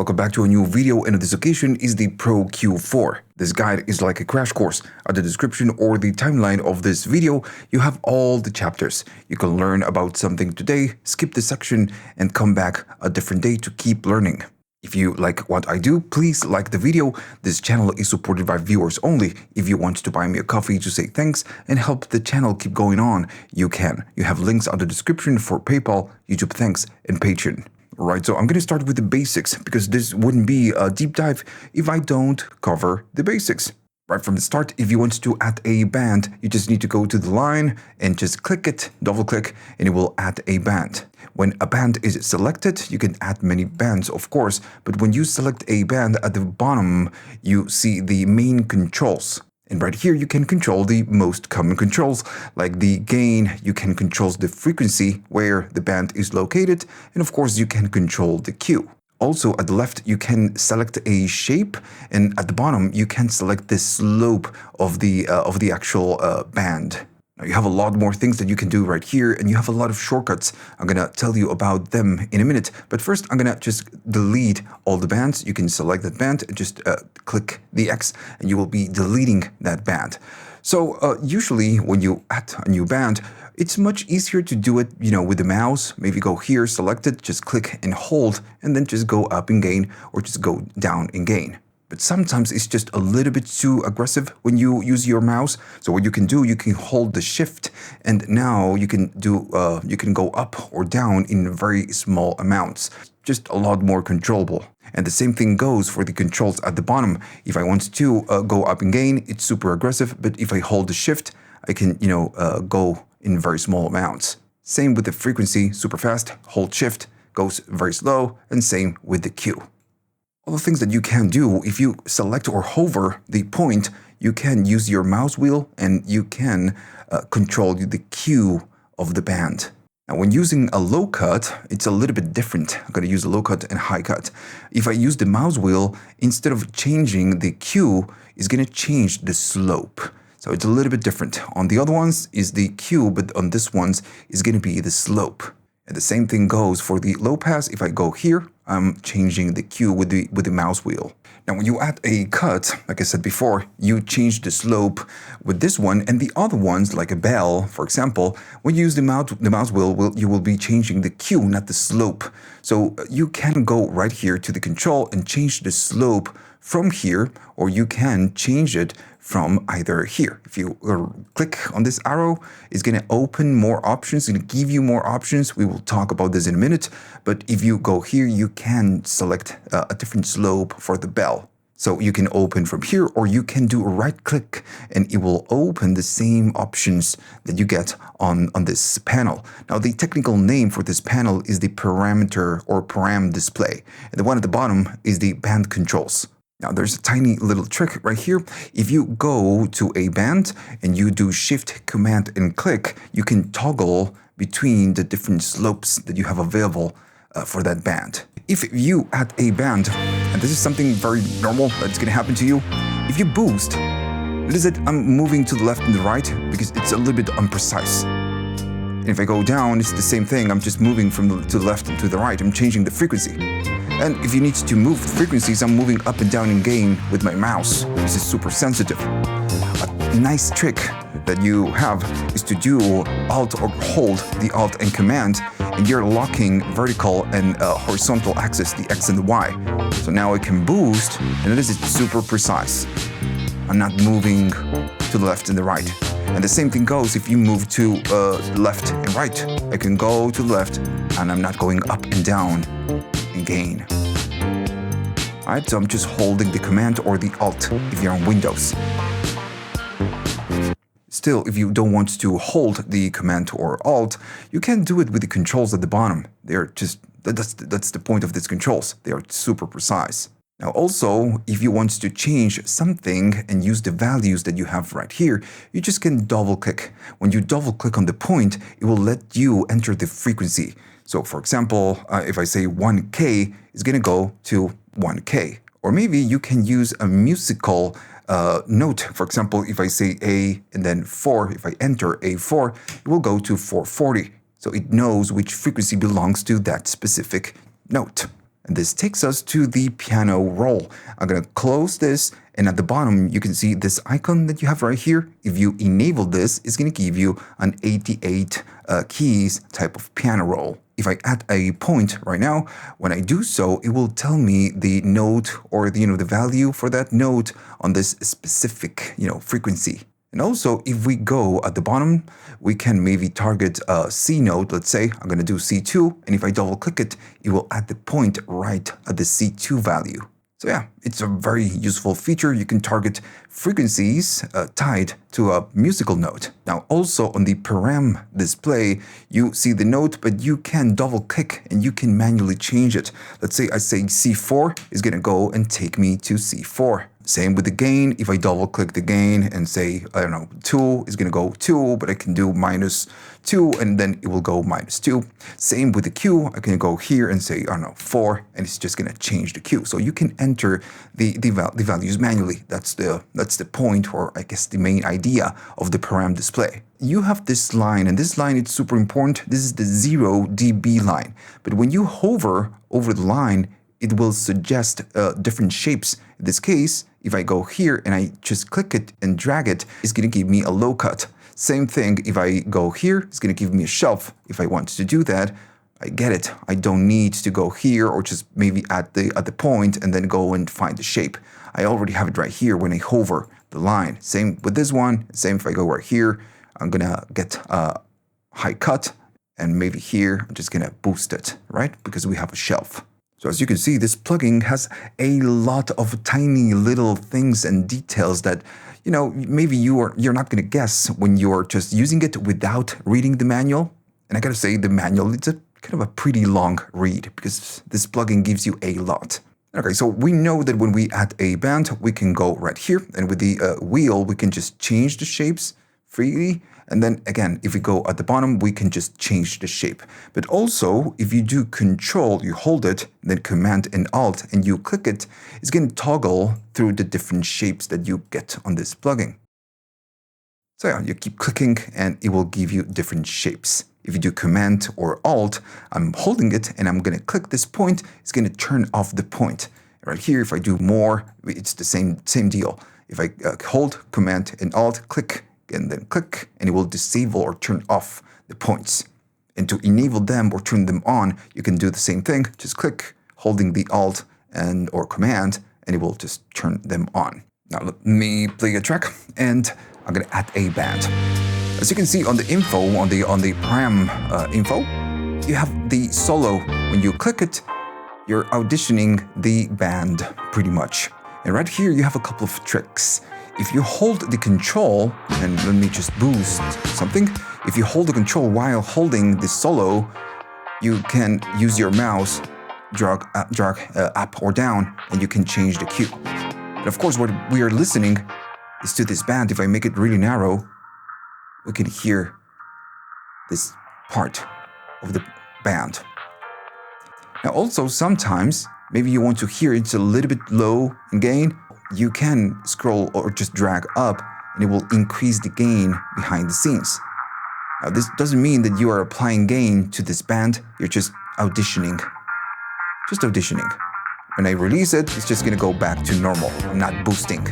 welcome back to a new video, and this occasion is the Pro Q4. This guide is like a crash course. At the description or the timeline of this video, you have all the chapters. You can learn about something today, skip the section, and come back a different day to keep learning. If you like what I do, please like the video. This channel is supported by viewers only. If you want to buy me a coffee to say thanks and help the channel keep going on, you can. You have links on the description for PayPal, YouTube Thanks, and Patreon. Right, so I'm going to start with the basics because this wouldn't be a deep dive if I don't cover the basics. Right from the start, if you want to add a band, you just need to go to the line and just click it, double click, and it will add a band. When a band is selected, you can add many bands, of course, but when you select a band at the bottom, you see the main controls. And right here, you can control the most common controls, like the gain. You can control the frequency where the band is located, and of course, you can control the Q. Also, at the left, you can select a shape, and at the bottom, you can select the slope of the actual band. Now, you have a lot more things that you can do right here, and you have a lot of shortcuts. I'm going to tell you about them in a minute. But first, I'm going to just delete all the bands. You can select that band, just click the X, and you will be deleting that band. So usually when you add a new band, it's much easier to do it, with the mouse. Maybe go here, select it, just click and hold, and then just go up in gain or just go down in gain. But sometimes it's just a little bit too aggressive when you use your mouse. So what you can do, you can hold the shift, and now you can go up or down in very small amounts. Just a lot more controllable. And the same thing goes for the controls at the bottom. If I want to go up in gain, it's super aggressive. But if I hold the shift, I can, go in very small amounts. Same with the frequency, super fast, hold shift, goes very slow, and same with the Q. All the things that you can do, if you select or hover the point, you can use your mouse wheel and you can control the Q of the band. Now, when using a low cut, it's a little bit different. I'm going to use a low cut and high cut. If I use the mouse wheel, instead of changing the Q, it's going to change the slope. So it's a little bit different. On the other ones is the Q, but on this one's is going to be the slope. And the same thing goes for the low pass. If I go here, I'm changing the Q with the mouse wheel. Now, when you add a cut, like I said before, you change the slope with this one, and the other ones, like a bell, for example, when you use the mouse wheel, you will be changing the Q, not the slope. So you can go right here to the control and change the slope from here, or you can change it from either here. If you click on this arrow, it's going to open more options, it's going to give you more options. We will talk about this in a minute. But if you go here, you can select a different slope for the bell. So you can open from here, or you can do a right click and it will open the same options that you get on this panel. Now, the technical name for this panel is the parameter or param display. And the one at the bottom is the band controls. Now, there's a tiny little trick right here. If you go to a band and you do Shift, Command, and click, you can toggle between the different slopes that you have available for that band. If you add a band, and this is something very normal that's going to happen to you, if you boost, notice that I'm moving to the left and the right because it's a little bit imprecise. And if I go down, it's the same thing. I'm just moving to the left and to the right. I'm changing the frequency. And if you need to move frequencies, I'm moving up and down in gain with my mouse. This is super sensitive. A nice trick that you have is to do Alt or hold the Alt and Command, and you're locking vertical and horizontal axis, the X and the Y. So now I can boost, and notice it's super precise. I'm not moving to the left and the right. And the same thing goes if you move to left and right. I can go to the left, and I'm not going up and down in gain. Alright, so I'm just holding the Command or the Alt if you're on Windows. Still, if you don't want to hold the Command or Alt, you can do it with the controls at the bottom. That's the point of these controls. They are super precise. Now also, if you want to change something and use the values that you have right here, you just can double click. When you double click on the point, it will let you enter the frequency. So for example, if I say 1K, it's going to go to 1K. Or maybe you can use a musical note. For example, if I say A and then 4, if I enter A4, it will go to 440. So it knows which frequency belongs to that specific note. And this takes us to the piano roll. I'm going to close this, and at the bottom you can see this icon that you have right here. If you enable this, it's going to give you an 88 keys type of piano roll. If I add a point right now, when I do so, it will tell me the note or the value for that note on this specific frequency. And also, if we go at the bottom, we can maybe target a C note. Let's say I'm going to do C2, and if I double click it, it will add the point right at the C2 value. So yeah, it's a very useful feature. You can target frequencies tied to a musical note. Now, also on the param display, you see the note, but you can double click and you can manually change it. Let's say I say C4 is going to go and take me to C4. Same with the gain. If I double click the gain and say, I don't know, 2 is going to go 2, but I can do -2 and then it will go -2. Same with the Q. I can go here and say, I don't know, 4, and it's just going to change the Q. So you can enter the values manually. That's the point, or I guess the main idea of the param display. You have this line, and this line is super important. This is the 0 dB line. But when you hover over the line, it will suggest different shapes. In this case, if I go here and I just click it and drag it, it's going to give me a low cut. Same thing, if I go here, it's going to give me a shelf. If I want to do that, I get it. I don't need to go here or just maybe at the point and then go and find the shape. I already have it right here when I hover the line. Same with this one. Same if I go right here, I'm going to get a high cut, and maybe here, I'm just going to boost it, right? Because we have a shelf. So as you can see, this plugin has a lot of tiny little things and details that, maybe you're not going to guess when you're just using it without reading the manual. And I got to say, the manual, it's a kind of a pretty long read because this plugin gives you a lot. Okay, so we know that when we add a band, we can go right here, and with the wheel, we can just change the shapes freely. And then again, if we go at the bottom, we can just change the shape. But also, if you do Control, you hold it, then Command and Alt, and you click it, it's going to toggle through the different shapes that you get on this plugin. So yeah, you keep clicking and it will give you different shapes. If you do Command or Alt, I'm holding it and I'm going to click this point, it's going to turn off the point. Right here, if I do more, it's the same deal. If I hold Command and Alt, click, and then click, and it will disable or turn off the points. And to enable them or turn them on, you can do the same thing. Just click, holding the Alt or Command, and it will just turn them on. Now let me play a track, and I'm gonna add a band. As you can see on the info, on the param info, you have the solo. When you click it, you're auditioning the band pretty much. And right here, you have a couple of tricks. If you hold the Control, and let me just boost something. If you hold the Control while holding the solo, you can use your mouse, drag up or down, and you can change the cue. And of course, what we are listening is to this band. If I make it really narrow, we can hear this part of the band. Now also, sometimes, maybe you want to hear it's a little bit low in gain, you can scroll or just drag up and it will increase the gain behind the scenes. Now this doesn't mean that you are applying gain to this band, you're just auditioning. Just auditioning. When I release it, it's just gonna go back to normal. I'm not boosting.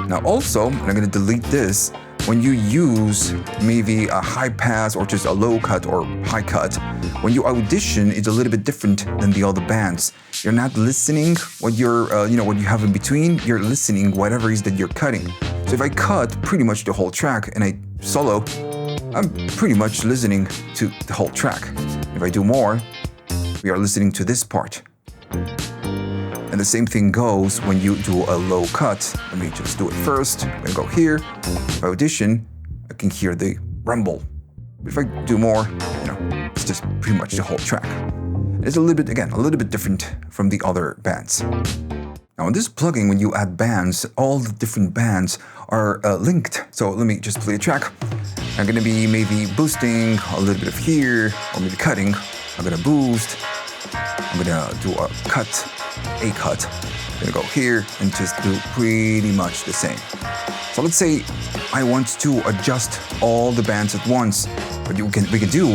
Now also, and I'm gonna delete this, when you use maybe a high pass or just a low cut or high cut, when you audition, it's a little bit different than the other bands. You're not listening what you're, what you have in between. You're listening whatever it is that you're cutting. So if I cut pretty much the whole track and I solo, I'm pretty much listening to the whole track. If I do more, we are listening to this part. And the same thing goes when you do a low cut. Let me just do it first. I'm gonna go here. If I audition, I can hear the rumble. If I do more, it's just pretty much the whole track. It's a little bit different from the other bands. Now in this plugin, when you add bands, all the different bands are linked. So let me just play a track. I'm gonna be maybe boosting a little bit of here, or maybe cutting. I'm gonna boost. I'm gonna do a cut. I'm gonna go here and just do pretty much the same. So let's say I want to adjust all the bands at once. What we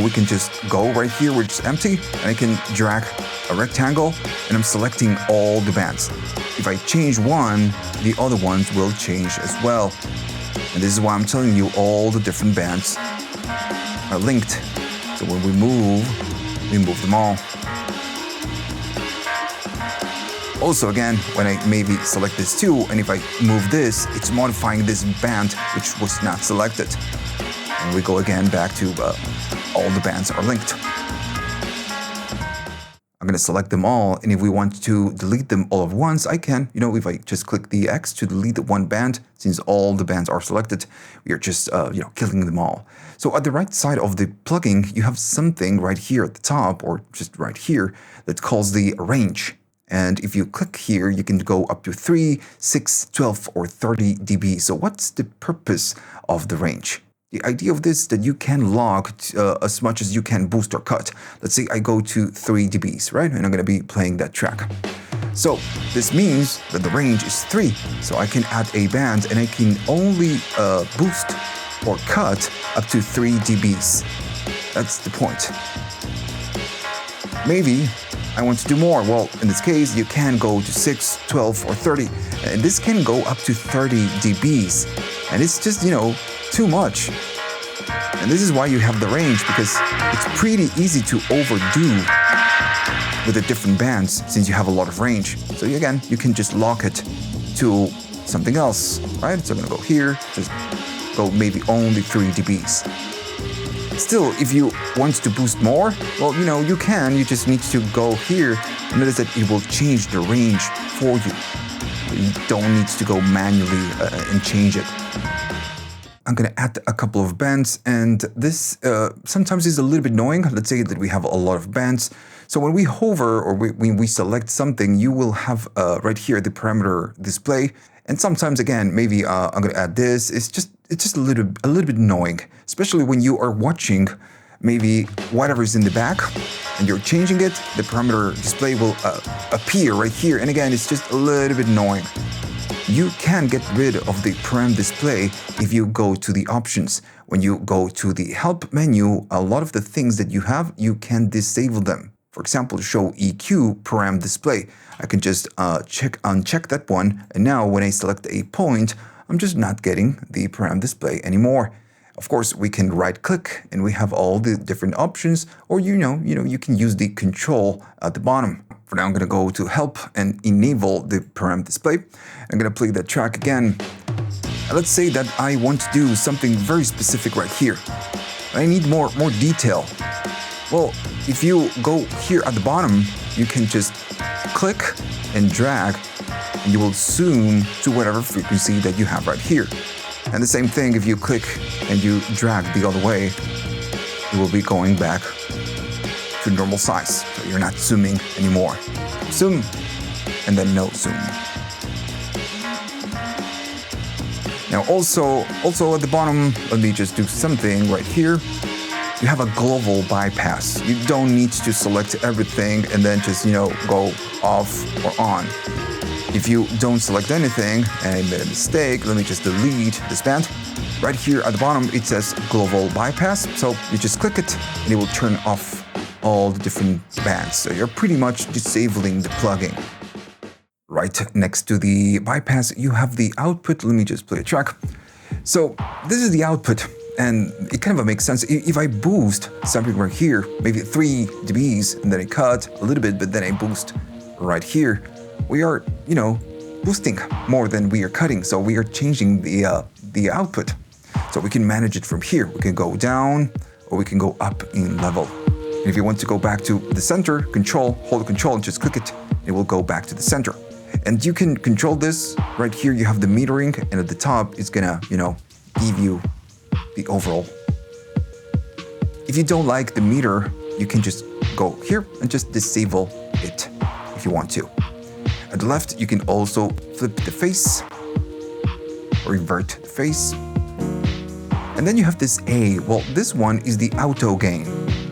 can just go right here where it's empty, and I can drag a rectangle, and I'm selecting all the bands. If I change one, the other ones will change as well. And this is why I'm telling you all the different bands are linked. So when we move them all. Also again, when I maybe select this too, and if I move this, it's modifying this band which was not selected. And we go again back to all the bands are linked. I'm going to select them all, and if we want to delete them all at once, I can. If I just click the X to delete the one band, since all the bands are selected, we are just killing them all. So at the right side of the plugin, you have something right here at the top, or just right here, that calls the range. And if you click here, you can go up to 3, 6, 12, or 30 dB. So what's the purpose of the range? The idea of this is that you can log as much as you can boost or cut. Let's say I go to 3 dBs, right? And I'm going to be playing that track. So this means that the range is 3. So I can add a band and I can only boost or cut up to 3 dBs. That's the point. Maybe I want to do more. Well, in this case, you can go to 6, 12, or 30. And this can go up to 30 dBs. And it's just, too much. And this is why you have the range, because it's pretty easy to overdo with the different bands since you have a lot of range. So again, you can just lock it to something else, right? So I'm gonna go here, just go maybe only 3 dBs. Still, if you want to boost more, well, you can. You just need to go here. Notice that it will change the range for you. You don't need to go manually and change it. I'm going to add a couple of bands, and this sometimes is a little bit annoying. Let's say that we have a lot of bands. So when we hover or when we select something, you will have right here the parameter display. And sometimes, again, maybe I'm going to add this. It's just a little bit annoying, especially when you are watching maybe whatever is in the back and you're changing it. The parameter display will appear right here. And again, it's just a little bit annoying. You can get rid of the param display if you go to the options. When you go to the help menu, a lot of the things that you have, you can disable them. For example, show EQ param display. I can just uncheck that one, and now when I select a point, I'm just not getting the param display anymore. Of course, we can right click and we have all the different options, or you can use the control at the bottom. For now, I'm going to go to help and enable the param display. I'm going to play that track again. And let's say that I want to do something very specific right here. I need more detail. Well, if you go here at the bottom, you can just click and drag, and you will zoom to whatever frequency that you have right here. And the same thing, if you click and you drag the other way, you will be going back to normal size. So you're not zooming anymore. Zoom, and then no zoom. Now also at the bottom, let me just do something right here. You have a global bypass. You don't need to select everything and then just, go off or on. If you don't select anything and I made a mistake, let me just delete this band. Right here at the bottom, it says global bypass. So you just click it and it will turn off all the different bands. So you're pretty much disabling the plugin. Right next to the bypass, you have the output. Let me just play a track. So this is the output, and it kind of makes sense. If I boost something right here, maybe 3 dBs, and then I cut a little bit, but then I boost right here, we are, boosting more than we are cutting. So we are changing the output. So we can manage it from here. We can go down or we can go up in level. And if you want to go back to the center, hold control and just click it. It will go back to the center. And you can control this. Right here you have the metering, and at the top it's gonna, give you the overall. If you don't like the meter, you can just go here and just disable it if you want to. At the left, you can also flip the face, revert the face. And then you have this A. Well, this one is the auto gain.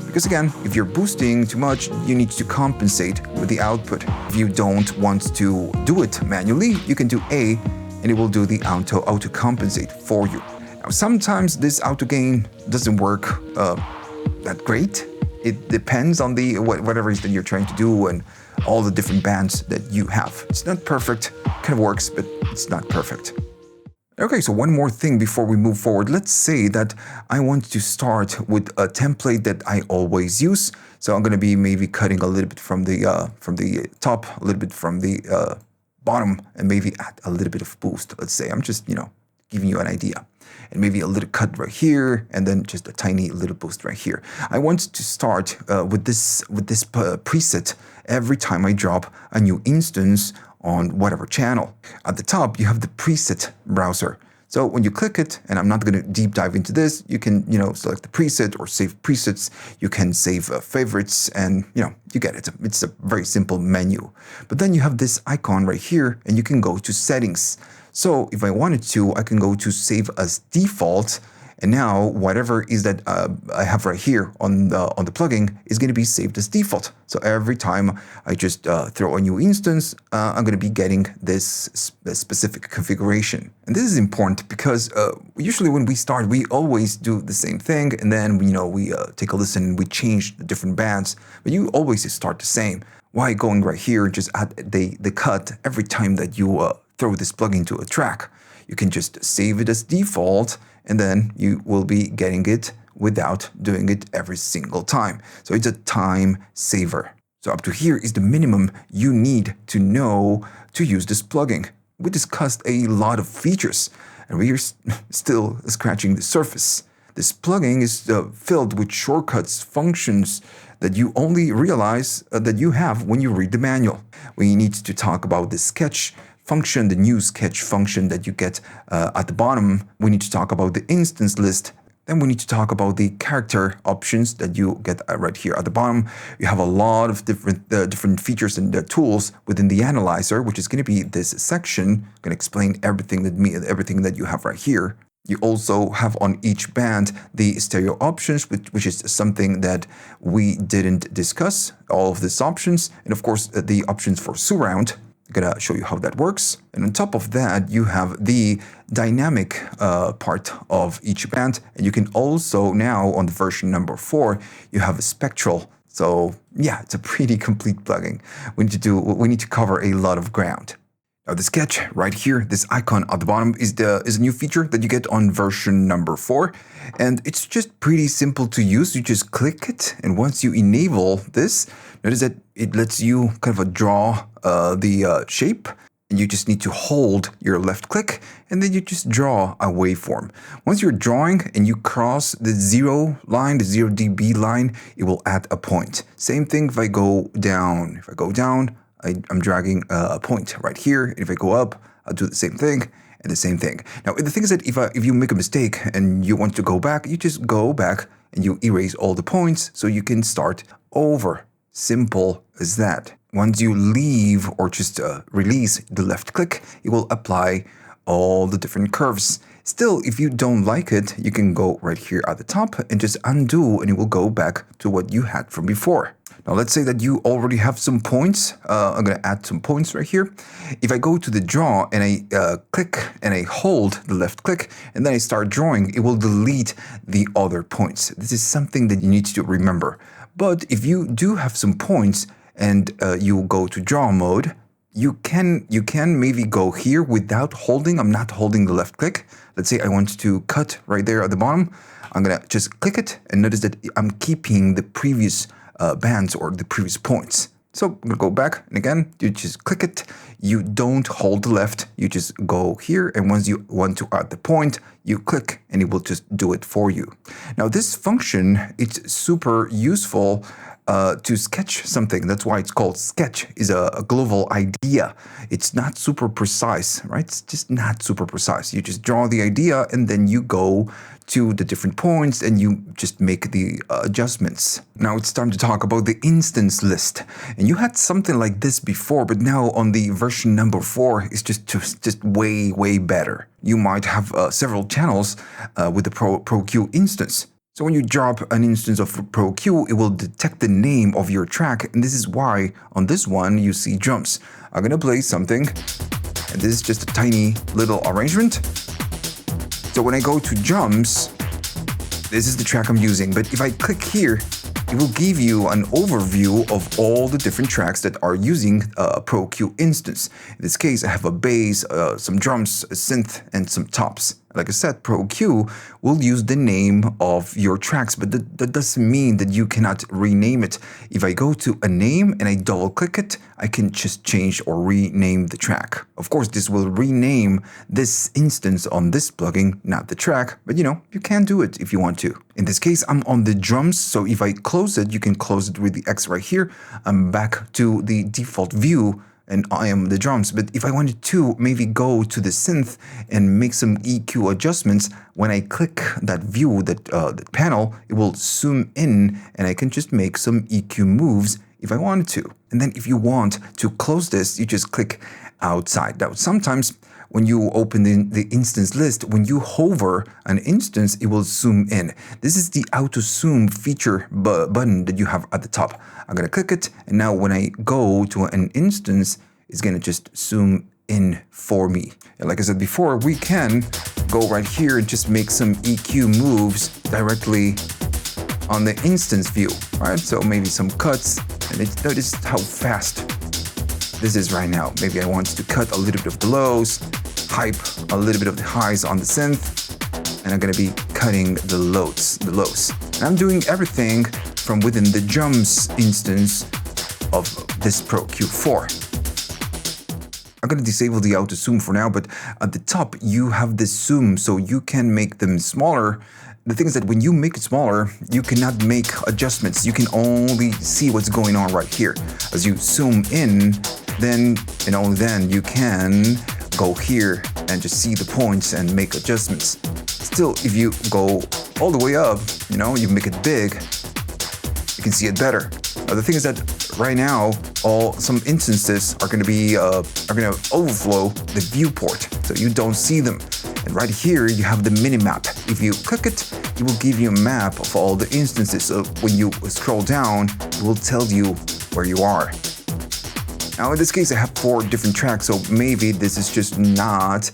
Because again, if you're boosting too much, you need to compensate with the output. If you don't want to do it manually, you can do A, and it will do the auto compensate for you. Now, sometimes this auto gain doesn't work that great. It depends on the whatever it is that you're trying to do and all the different bands that you have. It's not perfect, kind of works, but it's not perfect. Okay, so one more thing before we move forward. Let's say that I want to start with a template that I always use. So I'm going to be maybe cutting a little bit from the top, a little bit from the bottom, and maybe add a little bit of boost. Let's say I'm just, giving you an idea. And maybe a little cut right here, and then just a tiny little boost right here. I want to start with this preset every time I drop a new instance on whatever channel. At the top, you have the preset browser. So when you click it, and I'm not going to deep dive into this, you can, select the preset or save presets. You can save favorites, and, you get it. It's a very simple menu. But then you have this icon right here, and you can go to settings. So if I wanted to, I can go to save as default, and now whatever is that I have right here on the plugin is going to be saved as default. So every time I just throw a new instance, I'm going to be getting this specific configuration. And this is important because usually when we start, we always do the same thing, and then we take a listen and we change the different bands. But you always start the same. Why going right here and just add the cut every time that you throw this plugin to a track? You can just save it as default, and then you will be getting it without doing it every single time. So it's a time saver. So up to here is the minimum you need to know to use this plugin. We discussed a lot of features, and we are still scratching the surface. This plugin is filled with shortcuts, functions that you only realize that you have when you read the manual. We need to talk about the sketch function, the new sketch function that you get at the bottom. We need to talk about the instance list. Then we need to talk about the character options that you get right here at the bottom. You have a lot of different features and tools within the analyzer, which is going to be this section. I'm going to explain everything that you have right here. You also have on each band the stereo options, which is something that we didn't discuss, all of these options, and of course the options for surround. I'm gonna show you how that works. And on top of that, you have the dynamic part of each band. And you can also now, on the version number 4, you have a Spectral. So yeah, it's a pretty complete plugin. We need to cover a lot of ground. Now the sketch right here, this icon at the bottom is a new feature that you get on version number 4. And it's just pretty simple to use. You just click it, and once you enable this, notice that it lets you kind of draw the shape, and you just need to hold your left click, and then you just draw a waveform. Once you're drawing and you cross the 0 line, the 0 dB line, it will add a point. Same thing if I go down. If I go down, I'm dragging a point right here. And if I go up, I'll do the same thing and the same thing. Now, the thing is that if you make a mistake and you want to go back, you just go back and you erase all the points so you can start over. Simple as that. Once you leave or just release the left click, it will apply all the different curves. Still, if you don't like it, you can go right here at the top and just undo, and it will go back to what you had from before. Now, let's say that you already have some points. I'm going to add some points right here. If I go to the draw and I click and I hold the left click and then I start drawing, it will delete the other points. This is something that you need to remember. But if you do have some points and you go to draw mode, you can maybe go here without holding. I'm not holding the left click. Let's say I want to cut right there at the bottom. I'm going to just click it and notice that I'm keeping the previous bands or the previous points. So I'm going to go back, and again, you just click it. You don't hold the left. You just go here, and once you want to add the point, you click, and it will just do it for you. Now, this function, it's super useful to sketch something. That's why it's called sketch, is a global idea. It's not super precise, right? It's just not super precise. You just draw the idea, and then you go to the different points and you just make the adjustments. Now it's time to talk about the instance list. And you had something like this before, but now on the version number 4, it's just way, way better. You might have several channels with the ProQ instance. So when you drop an instance of ProQ, it will detect the name of your track. And this is why on this one you see drums. I'm gonna play something, and this is just a tiny little arrangement. So when I go to drums, this is the track I'm using. But if I click here, it will give you an overview of all the different tracks that are using a Pro-Q instance. In this case, I have a bass, some drums, a synth, and some tops. Like I said, Pro-Q will use the name of your tracks, but that doesn't mean that you cannot rename it. If I go to a name and I double click it, I can just change or rename the track. Of course, this will rename this instance on this plugin, not the track, but you can do it if you want to. In this case, I'm on the drums, so if I close it, you can close it with the X right here. I'm back to the default view, and I am the drums. But if I wanted to maybe go to the synth and make some EQ adjustments, when I click that view, that panel, it will zoom in and I can just make some EQ moves if I wanted to. And then if you want to close this, you just click outside. Now, sometimes when you open the instance list, when you hover an instance, it will zoom in. This is the auto zoom feature button that you have at the top. I'm going to click it, and now when I go to an instance, it's going to just zoom in for me. And like I said before, we can go right here and just make some EQ moves directly on the instance view, right? So maybe some cuts, and notice how fast this is right now. Maybe I want to cut a little bit of the lows, hype a little bit of the highs on the synth, and I'm gonna be cutting the lows. And I'm doing everything from within the drums instance of this Pro-Q4. I'm gonna disable the auto zoom for now, but at the top you have this zoom, so you can make them smaller. The thing is that when you make it smaller, you cannot make adjustments. You can only see what's going on right here. As you zoom in, then and only then you can go here and just see the points and make adjustments. Still, if you go all the way up, you make it big, you can see it better. The thing is that right now, some instances are going to overflow the viewport, so you don't see them. And right here, you have the mini-map. If you click it, it will give you a map of all the instances. So when you scroll down, it will tell you where you are. Now, in this case, I have 4 different tracks, so maybe this is just not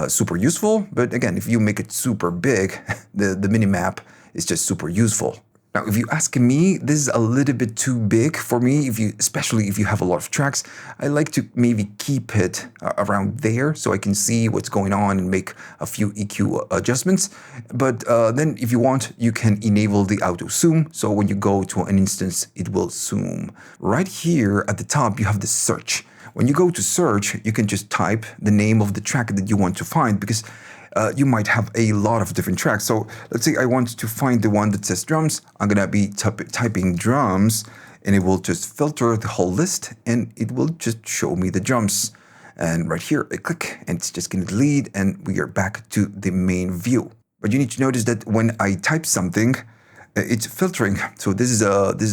super useful. But again, if you make it super big, the mini-map is just super useful. Now, if you ask me, this is a little bit too big for me, especially if you have a lot of tracks. I like to maybe keep it around there so I can see what's going on and make a few EQ adjustments. But then if you want, you can enable the auto zoom. So when you go to an instance, it will zoom. Right here at the top, you have the search. When you go to search, you can just type the name of the track that you want to find, because you might have a lot of different tracks. So let's say I want to find the one that says drums. I'm gonna be typing drums, and it will just filter the whole list, and it will just show me the drums. And right here, I click, and it's just gonna delete, and we are back to the main view. But you need to notice that when I type something, it's filtering. So this is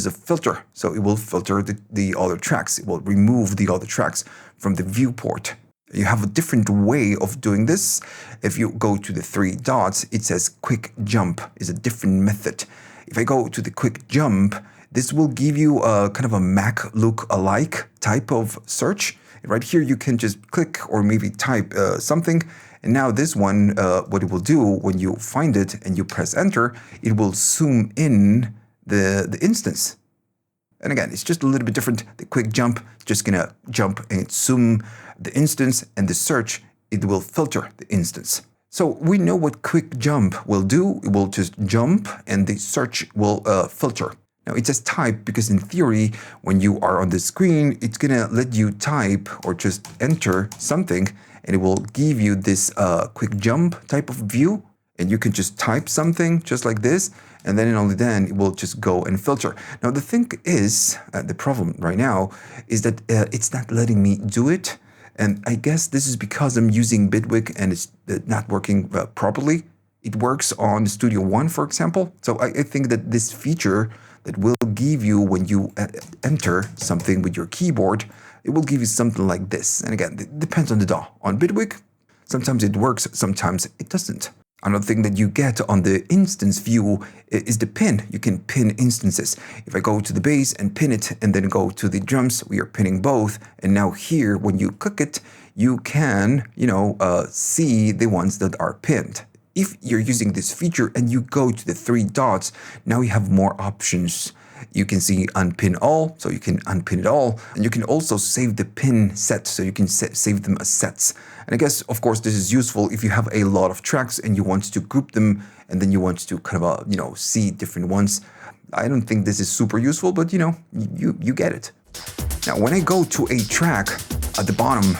a filter. So it will filter the other tracks. It will remove the other tracks from the viewport. You have a different way of doing this. If you go to the 3 dots, it says quick jump is a different method. If I go to the quick jump, this will give you a kind of a Mac look-alike type of search. Right here, you can just click or maybe type something. And now this one, what it will do when you find it and you press enter, it will zoom in the instance. And again, it's just a little bit different. The quick jump, just gonna jump and zoom the instance, and the search, it will filter the instance. So we know what quick jump will do. It will just jump, and the search will filter. Now it says type because in theory, when you are on the screen, it's gonna let you type or just enter something, and it will give you this quick jump type of view. And you can just type something just like this, and then and only then it will just go and filter. Now the thing is, the problem right now is that it's not letting me do it. And I guess this is because I'm using Bitwig and it's not working properly. It works on Studio One, for example. So I think that this feature that will give you when you enter something with your keyboard, it will give you something like this. And again, it depends on the DAW. On Bitwig, sometimes it works, sometimes it doesn't. Another thing that you get on the instance view is the pin. You can pin instances. If I go to the bass and pin it and then go to the drums, we are pinning both. And now here, when you click it, you can, see the ones that are pinned. If you're using this feature and you go to the 3 dots, now you have more options. You can see unpin all, so you can unpin it all. And you can also save the pin set, so you can save them as sets. And I guess, of course, this is useful if you have a lot of tracks and you want to group them, and then you want to kind of, see different ones. I don't think this is super useful, but you get it. Now, when I go to a track at the bottom,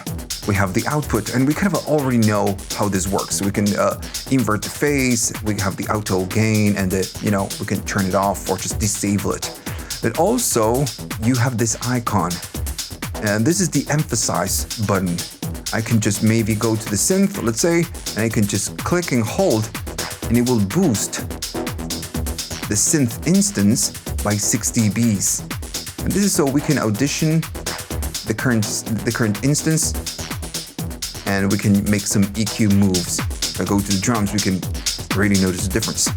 we have the output, and we kind of already know how this works. We can invert the phase, we have the auto gain, and we can turn it off or just disable it. But also, you have this icon, and this is the emphasize button. I can just maybe go to the synth, let's say, and I can just click and hold, and it will boost the synth instance by 6 dBs. And this is so we can audition the current instance, and we can make some EQ moves. If I go to the drums, we can really notice the difference.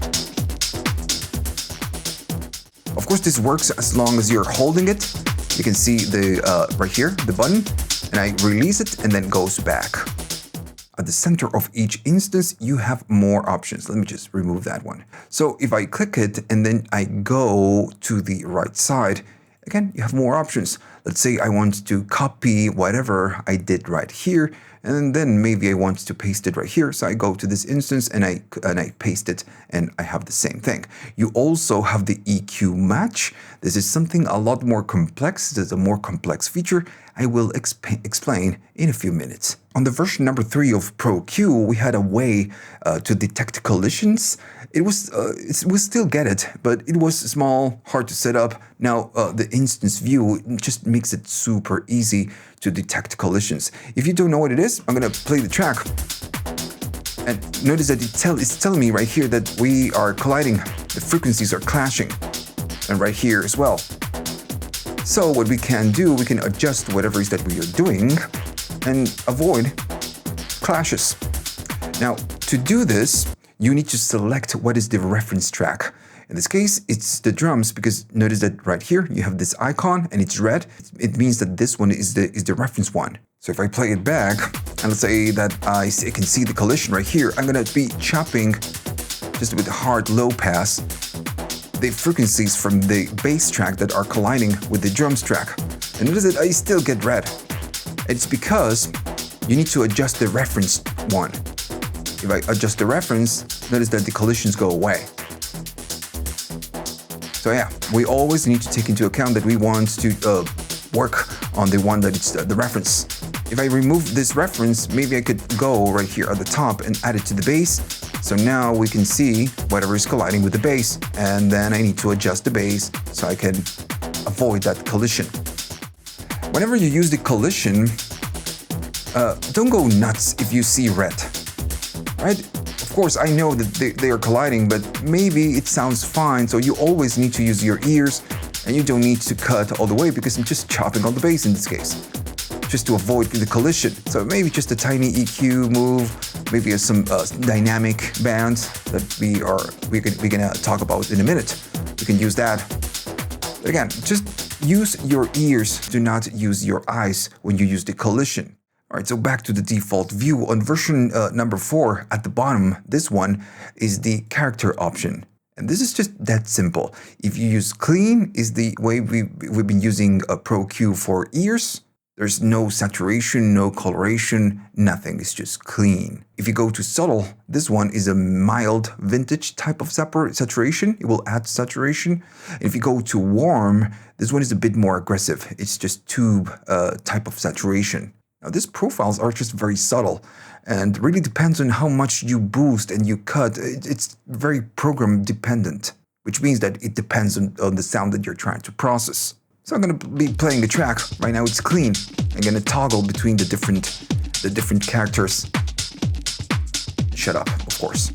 Of course, this works as long as you're holding it. You can see the right here, the button, and I release it and then it goes back. At the center of each instance, you have more options. Let me just remove that one. So if I click it and then I go to the right side, again, you have more options. Let's say I want to copy whatever I did right here, and then maybe I want to paste it right here. So I go to this instance and I paste it, and I have the same thing. You also have the EQ match. This is something a lot more complex. This is a more complex feature. I will explain in a few minutes. On the version number 3 of Pro Q, we had a way to detect collisions. It will still get it, but it was small, hard to set up. Now the instance view just makes it super easy to detect collisions. If you don't know what it is, I'm gonna play the track. And notice that it's telling me right here that we are colliding. The frequencies are clashing. And right here as well. So what we can do, we can adjust whatever it is that we are doing and avoid clashes. Now, to do this, you need to select what is the reference track. In this case, it's the drums, because notice that right here, you have this icon and it's red. It means that this one is the reference one. So if I play it back, and let's say that I can see the collision right here, I'm gonna be chopping just with a hard low pass the frequencies from the bass track that are colliding with the drums track. And notice that I still get red. It's because you need to adjust the reference one. If I adjust the reference, notice that the collisions go away. So yeah, we always need to take into account that we want to work on the one that it's the reference. If I remove this reference, maybe I could go right here at the top and add it to the bass. So now we can see whatever is colliding with the bass, and then I need to adjust the bass so I can avoid that collision. Whenever you use the collision, don't go nuts if you see red, right? Of course, I know that they are colliding, but maybe it sounds fine, so you always need to use your ears, and you don't need to cut all the way because I'm just chopping on the bass in this case, just to avoid the collision. So maybe just a tiny EQ move, maybe some dynamic bands that we're gonna talk about in a minute. You can use that. But again, just use your ears, do not use your eyes when you use the collision. All right, so back to the default view. On version number 4 at the bottom, this one is the character option. And this is just that simple. If you use clean, is the way we've been using Pro Q for years. There's no saturation, no coloration, nothing. It's just clean. If you go to subtle, this one is a mild vintage type of saturation. It will add saturation. And if you go to warm, this one is a bit more aggressive. It's just tube type of saturation. Now, these profiles are just very subtle and really depends on how much you boost and you cut. It's very program dependent, which means that it depends on the sound that you're trying to process. So I'm going to be playing the track. Right now it's clean. I'm going to toggle between the different characters. Shut up, of course.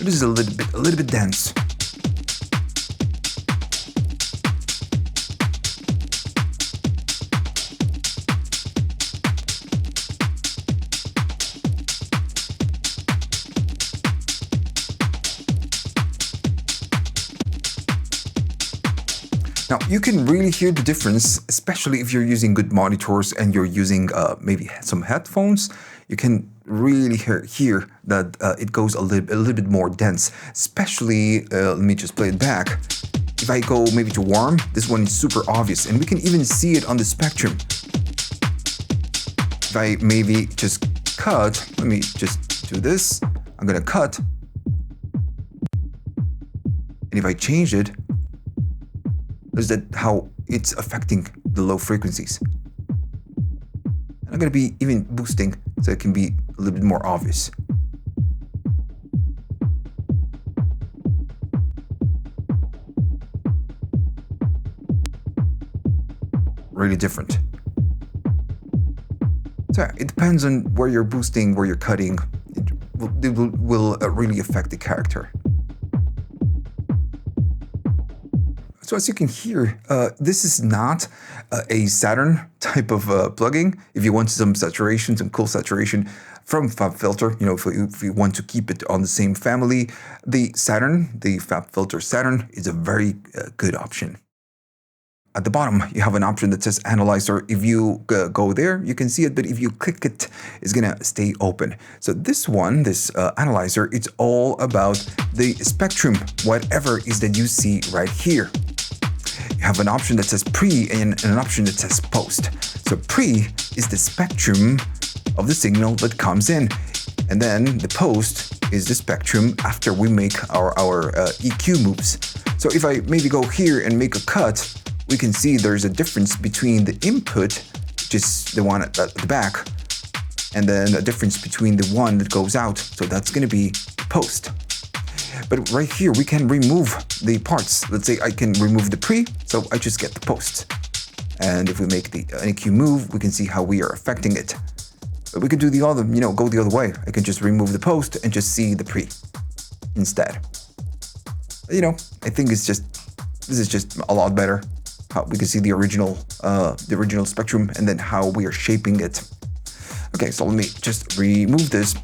This is a little bit dense. Now, you can really hear the difference, especially if you're using good monitors and you're using maybe some headphones. You can really hear that it goes a little bit more dense, especially, let me just play it back. If I go maybe to warm, this one is super obvious, and we can even see it on the spectrum. If I maybe just cut, let me just do this. I'm gonna cut. And if I change it, is that how it's affecting the low frequencies. And I'm going to be even boosting so it can be a little bit more obvious. Really different. So it depends on where you're boosting, where you're cutting. It will really affect the character. So as you can hear, this is not a Saturn type of plugin. If you want some saturation, some cool saturation from Fabfilter, if you want to keep it on the same family, the Fabfilter Saturn is a very good option. At the bottom, you have an option that says Analyzer. If you go there, you can see it, but if you click it, it's gonna stay open. So this one, this Analyzer, it's all about the spectrum, whatever is that you see right here. You have an option that says pre and an option that says post. So pre is the spectrum of the signal that comes in. And then the post is the spectrum after we make our EQ moves. So if I maybe go here and make a cut, we can see there's a difference between the input, which is the one at the back, and then a difference between the one that goes out. So that's going to be post. But right here, we can remove the parts. Let's say I can remove the pre, so I just get the post. And if we make the EQ move, we can see how we are affecting it. But we can do the other, go the other way. I can just remove the post and just see the pre instead. I think this is just a lot better. How we can see the original spectrum and then how we are shaping it. Okay, so let me just remove this.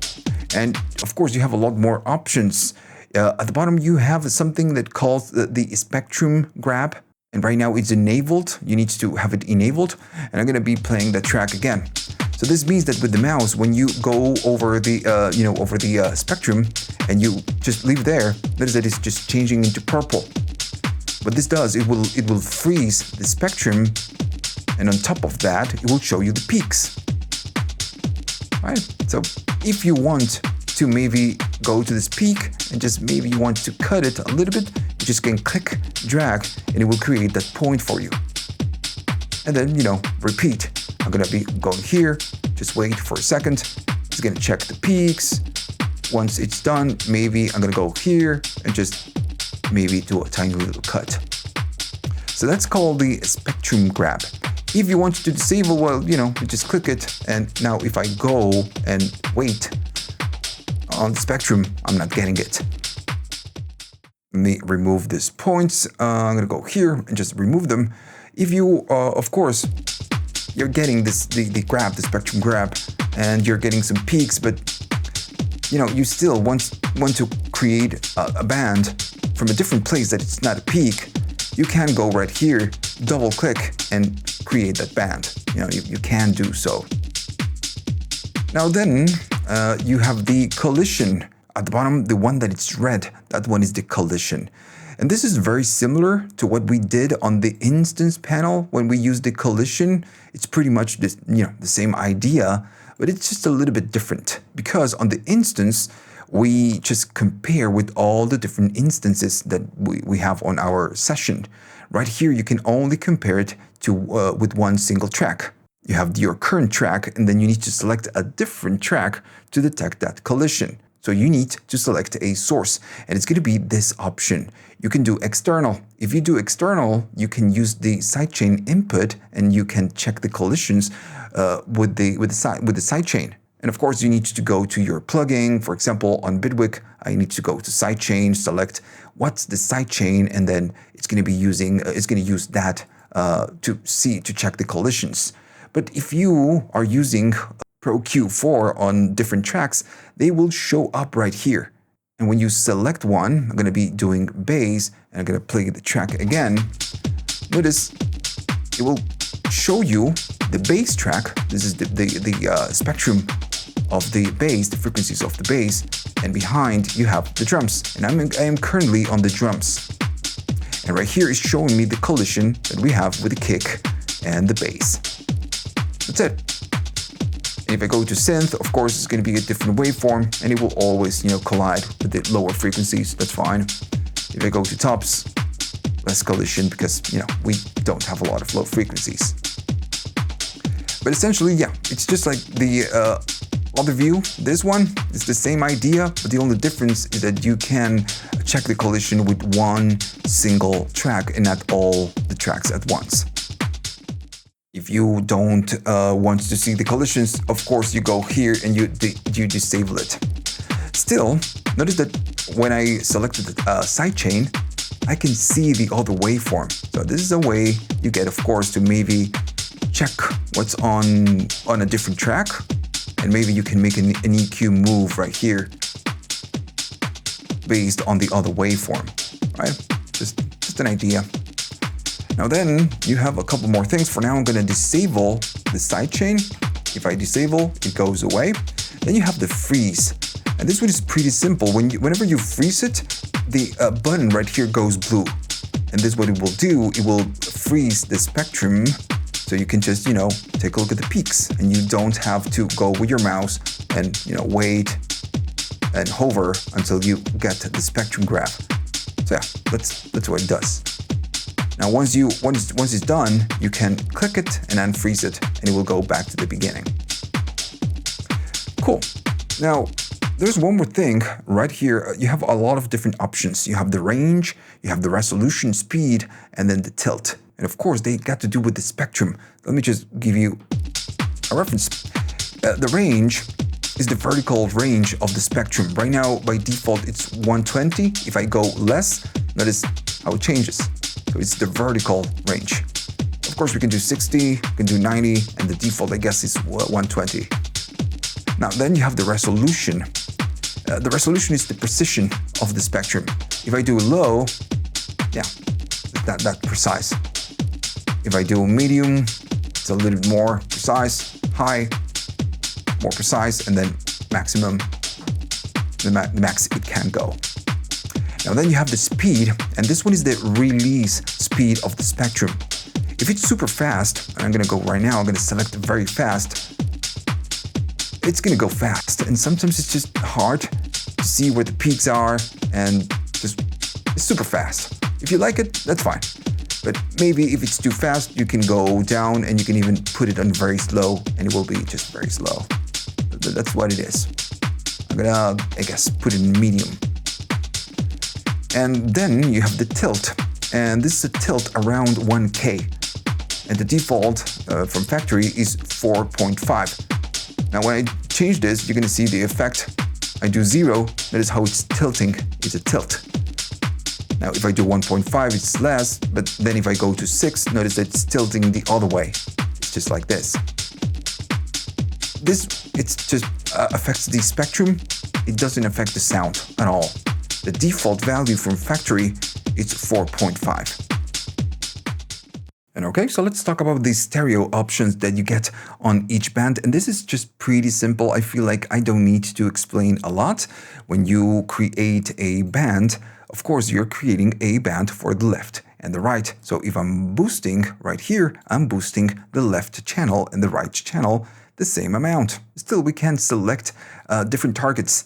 And of course, you have a lot more options. At the bottom, you have something that calls the spectrum grab. And right now it's enabled. You need to have it enabled. And I'm going to be playing the track again. So this means that with the mouse, when you go over the spectrum and you just leave there, notice that it's just changing into purple. What this does, it will freeze the spectrum, and on top of that, it will show you the peaks. Right? So if you want to maybe go to this peak and just maybe you want to cut it a little bit, you just can click, drag, and it will create that point for you. And then, repeat. I'm gonna be going here, just wait for a second. It's gonna check the peaks. Once it's done, maybe I'm gonna go here and just maybe do a tiny little cut. So that's called the spectrum grab. If you want to disable, well, you just click it. And now if I go and wait on the spectrum, I'm not getting it. Let me remove these points. I'm gonna go here and just remove them. If you, of course, you're getting the grab, the spectrum grab, and you're getting some peaks, but you still want to create a band from a different place that it's not a peak, you can go right here, double click, and create that band. You can do so. Now then, you have the collision. At the bottom, the one that it's red, that one is the collision. And this is very similar to what we did on the instance panel when we used the collision. It's pretty much this, the same idea, but it's just a little bit different because on the instance, we just compare with all the different instances that we have on our session. Right here, you can only compare it to with one single track. You have your current track, and then you need to select a different track to detect that collision. So you need to select a source, and it's going to be this option. You can do external. If you do external, you can use the sidechain input, and you can check the collisions with the sidechain. And of course, you need to go to your plugin. For example, on Bitwig, I need to go to sidechain, select what's the sidechain, and then it's going to be use that to check the collisions. But if you are using Pro Q4 on different tracks, they will show up right here. And when you select one, I'm going to be doing bass, and I'm going to play the track again. notice it will show you the bass track. This is the spectrum of the bass, the frequencies of the bass, and behind you have the drums. And I am currently on the drums. And right here is showing me the collision that we have with the kick and the bass. That's it. And if I go to synth, of course, it's going to be a different waveform, and it will always, collide with the lower frequencies. That's fine. If I go to tops, less collision because, we don't have a lot of low frequencies. But essentially, yeah, it's just like the other view. This one is the same idea, but the only difference is that you can check the collision with one single track and not all the tracks at once. If you don't want to see the collisions, of course, you go here and you disable it. Still, notice that when I selected the sidechain, I can see the other waveform. So this is a way you get, of course, to maybe check what's on a different track, and maybe you can make an EQ move right here based on the other waveform, right? Just an idea. Now then, you have a couple more things. For now, I'm going to disable the sidechain. If I disable, it goes away. Then you have the freeze. And this one is pretty simple. Whenever you freeze it, the button right here goes blue. And this what it will do, it will freeze the spectrum. So you can just, take a look at the peaks. And you don't have to go with your mouse and, wait and hover until you get the spectrum graph. So yeah, that's what it does. Now, once it's done, you can click it and unfreeze it, and it will go back to the beginning. Cool. Now, there's one more thing right here. You have a lot of different options. You have the range, you have the resolution, speed, and then the tilt. And of course, they got to do with the spectrum. Let me just give you a reference. The range is the vertical range of the spectrum. Right now, by default, it's 120. If I go less, notice how it changes. So it's the vertical range. Of course, we can do 60, we can do 90, and the default, I guess, is 120. Now, then you have the resolution. The resolution is the precision of the spectrum. If I do low, yeah, that precise. If I do medium, it's a little bit more precise. High, more precise, and then maximum, the max it can go. Now then you have the speed, and this one is the release speed of the spectrum. If it's super fast, and I'm gonna go right now, I'm gonna select very fast, it's gonna go fast, and sometimes it's just hard to see where the peaks are, and it's super fast. If you like it, that's fine. But maybe if it's too fast, you can go down and you can even put it on very slow, and it will be just very slow. That's what it is. I'm gonna, I guess, put it in medium. And then you have the tilt, and this is a tilt around 1K. And the default from factory is 4.5. Now when I change this, you're gonna see the effect. I do 0, that is how it's tilting, it's a tilt. Now if I do 1.5, it's less, but then if I go to 6, notice that it's tilting the other way. It's just like this. It just affects the spectrum. It doesn't affect the sound at all. The default value from factory is 4.5. And okay, so let's talk about the stereo options that you get on each band. And this is just pretty simple. I feel like I don't need to explain a lot. When you create a band, of course, you're creating a band for the left and the right. So if I'm boosting right here, I'm boosting the left channel and the right channel the same amount. Still, we can select different targets.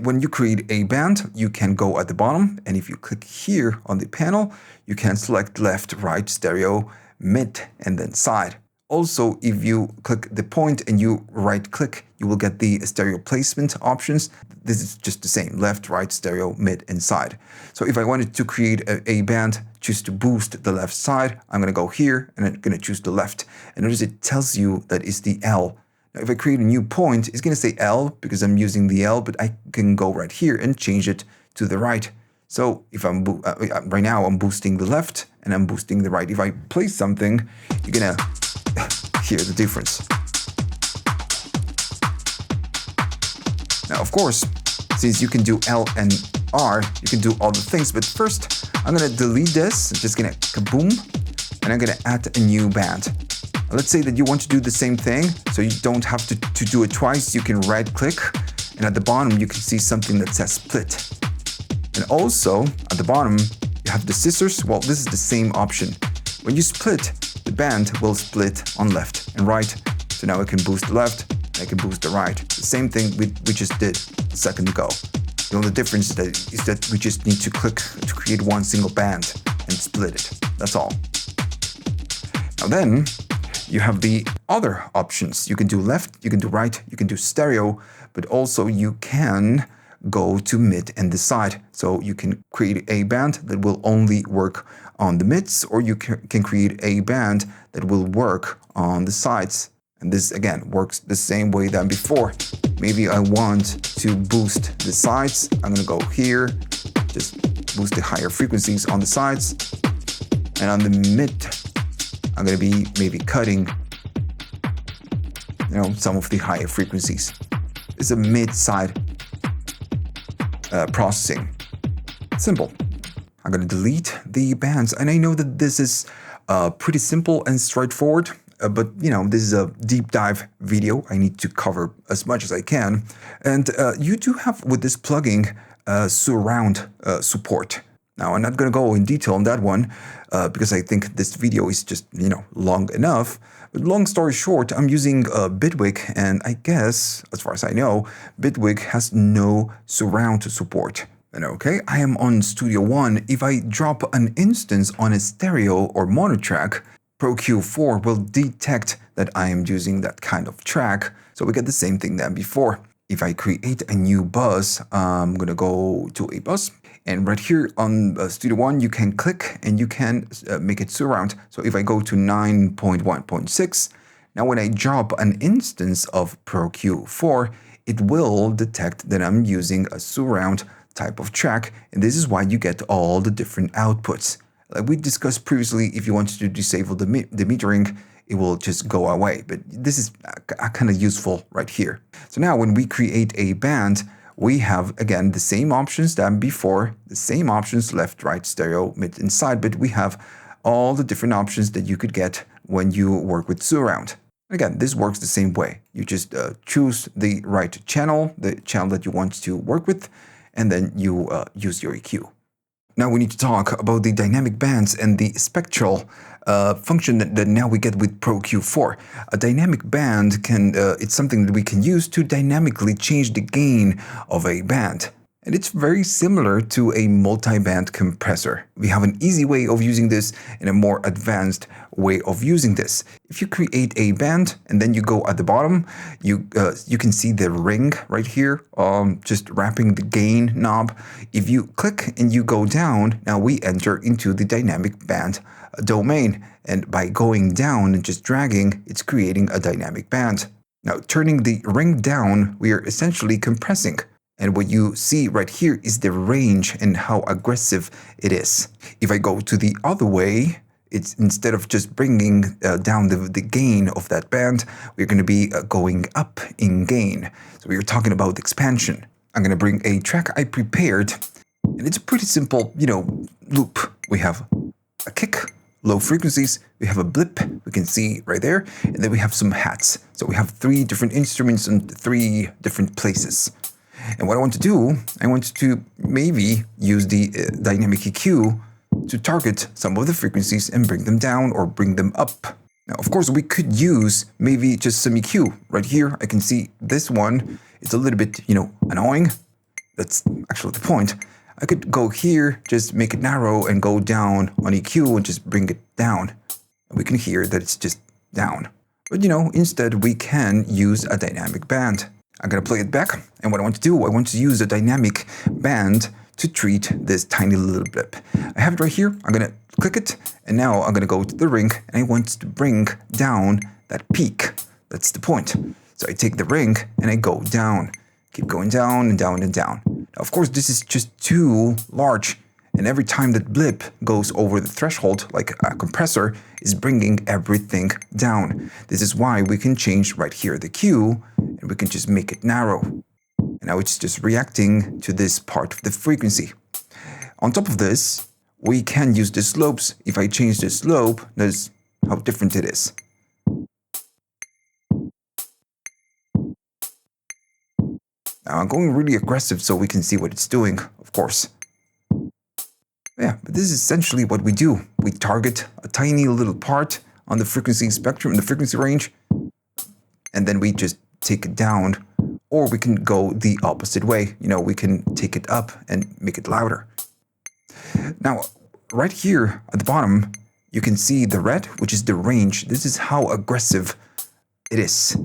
When you create a band, you can go at the bottom, and if you click here on the panel, you can select left, right, stereo, mid, and then side. Also, if you click the point and you right click, you will get the stereo placement options. This is just the same, left, right, stereo, mid, and side. So if I wanted to create a band, choose to boost the left side, I'm gonna go here and I'm gonna choose the left. And notice it tells you that it's the L. Now, if I create a new point, it's gonna say L because I'm using the L, but I can go right here and change it to the right. So if I'm right now, I'm boosting the left and I'm boosting the right. If I play something, you're gonna hear the difference. Now, of course, since you can do L and R, you can do all the things. But first, I'm gonna delete this. I'm just gonna kaboom. and I'm gonna add a new band. Let's say that you want to do the same thing, so you don't have to do it twice. You can right click, and at the bottom you can see something that says split. And also at the bottom you have the scissors. Well, this is the same option. When you split, the band will split on left and right. So now I can boost the left, and I can boost the right. The same thing we just did a second ago. The only difference is that we just need to click to create one single band and split it. That's all. Now then, you have the other options. You can do left, you can do right, you can do stereo, but also you can go to mid and the side. So you can create a band that will only work on the mids, or you can create a band that will work on the sides. And this again works the same way than before. Maybe I want to boost the sides. I'm gonna go here, just boost the higher frequencies on the sides. And on the mid, I'm gonna be maybe cutting, some of the higher frequencies. It's a mid-side processing. Simple. I'm gonna delete the bands, and I know that this is pretty simple and straightforward, but this is a deep dive video. I need to cover as much as I can, and you do have with this plugin surround support. Now, I'm not going to go in detail on that one because I think this video is just, long enough. But long story short, I'm using Bitwig, and I guess, as far as I know, Bitwig has no surround support. And okay, I am on Studio One. If I drop an instance on a stereo or mono track, Pro Q4 will detect that I am using that kind of track. So we get the same thing than before. If I create a new bus, I'm going to go to a bus. And right here on Studio One, you can click and you can make it surround. So if I go to 9.1.6, now when I drop an instance of Pro Q4, it will detect that I'm using a surround type of track. And this is why you get all the different outputs. Like we discussed previously, if you wanted to disable the metering, it will just go away. But this is kind of useful right here. So now when we create a band, we have, again, the same options than before, the same options, left, right, stereo, mid, and side, but we have all the different options that you could get when you work with surround. Again, this works the same way. You just choose the right channel, the channel that you want to work with, and then you use your EQ. Now we need to talk about the dynamic bands and the spectral function that now we get with Pro Q4. A dynamic band it's something that we can use to dynamically change the gain of a band. And it's very similar to a multi-band compressor. We have an easy way of using this and a more advanced way of using this. If you create a band and then you go at the bottom, you can see the ring right here, just wrapping the gain knob. If you click and you go down, now we enter into the dynamic band domain. And by going down and just dragging, it's creating a dynamic band. Now, turning the ring down, we are essentially compressing. And what you see right here is the range and how aggressive it is. If I go to the other way, it's instead of just bringing down the gain of that band, we're going to be going up in gain. So we're talking about expansion. I'm going to bring a track I prepared, and it's a pretty simple, loop. We have a kick, low frequencies, we have a blip, we can see right there, and then we have some hats. So we have 3 different instruments in 3 different places. And what I want to do, I want to maybe use the dynamic EQ to target some of the frequencies and bring them down or bring them up. Now, of course, we could use maybe just some EQ. Right here, I can see this one. It's a little bit, annoying. That's actually the point. I could go here, just make it narrow and go down on EQ and just bring it down. We can hear that it's just down. But, instead we can use a dynamic band. I'm going to play it back, and what I want to do, I want to use a dynamic band to treat this tiny little blip. I have it right here, I'm going to click it, and now I'm going to go to the ring, and I want to bring down that peak. That's the point. So I take the ring, and I go down. Keep going down and down and down. Now, of course, this is just too large, and every time that blip goes over the threshold, like a compressor, is bringing everything down. This is why we can change right here the Q, and we can just make it narrow. And now it's just reacting to this part of the frequency. On top of this, we can use the slopes. If I change the slope, notice how different it is. Now I'm going really aggressive so we can see what it's doing, of course. Yeah, but this is essentially what we do. We target a tiny little part on the frequency spectrum, the frequency range, and then we just take it down. Or we can go the opposite way. You know, we can take it up and make it louder. Now, right here at the bottom, you can see the red, which is the range. This is how aggressive it is.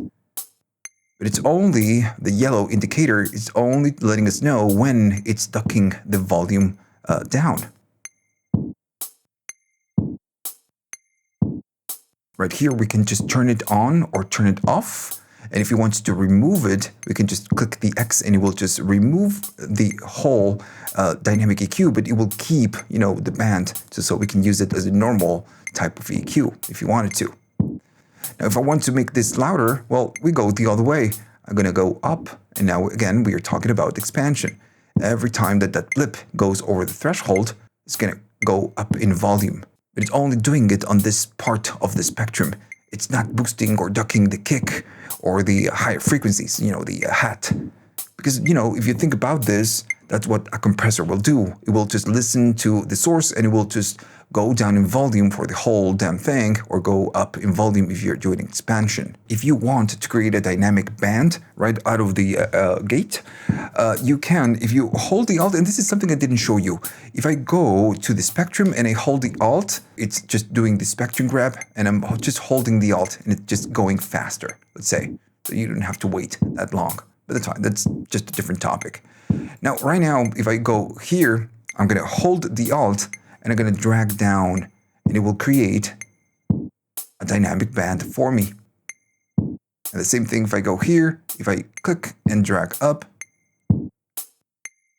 But it's only, the yellow indicator is only letting us know when it's ducking the volume down. Right here, we can just turn it on or turn it off. And if you want to remove it, we can just click the X and it will just remove the whole dynamic EQ, but it will keep, you know, the band so we can use it as a normal type of EQ if you wanted to. Now, if I want to make this louder, well, we go the other way. I'm going to go up. And now, again, we are talking about expansion. Every time that that blip goes over the threshold, it's going to go up in volume. But it's only doing it on this part of the spectrum. It's not boosting or ducking the kick or the higher frequencies, you know, the hat. Because, you know, if you think about this, that's what a compressor will do. It will just listen to the source and it will just go down in volume for the whole damn thing, or go up in volume if you're doing expansion. If you want to create a dynamic band right out of the gate, you can, if you hold the Alt, and this is something I didn't show you. If I go to the spectrum and I hold the Alt, it's just doing the spectrum grab, and I'm just holding the Alt and it's just going faster, let's say. So you don't have to wait that long. But that's fine, that's just a different topic. Now, right now, if I go here, I'm going to hold the Alt and I'm going to drag down, and it will create a dynamic band for me. And the same thing if I go here, if I click and drag up,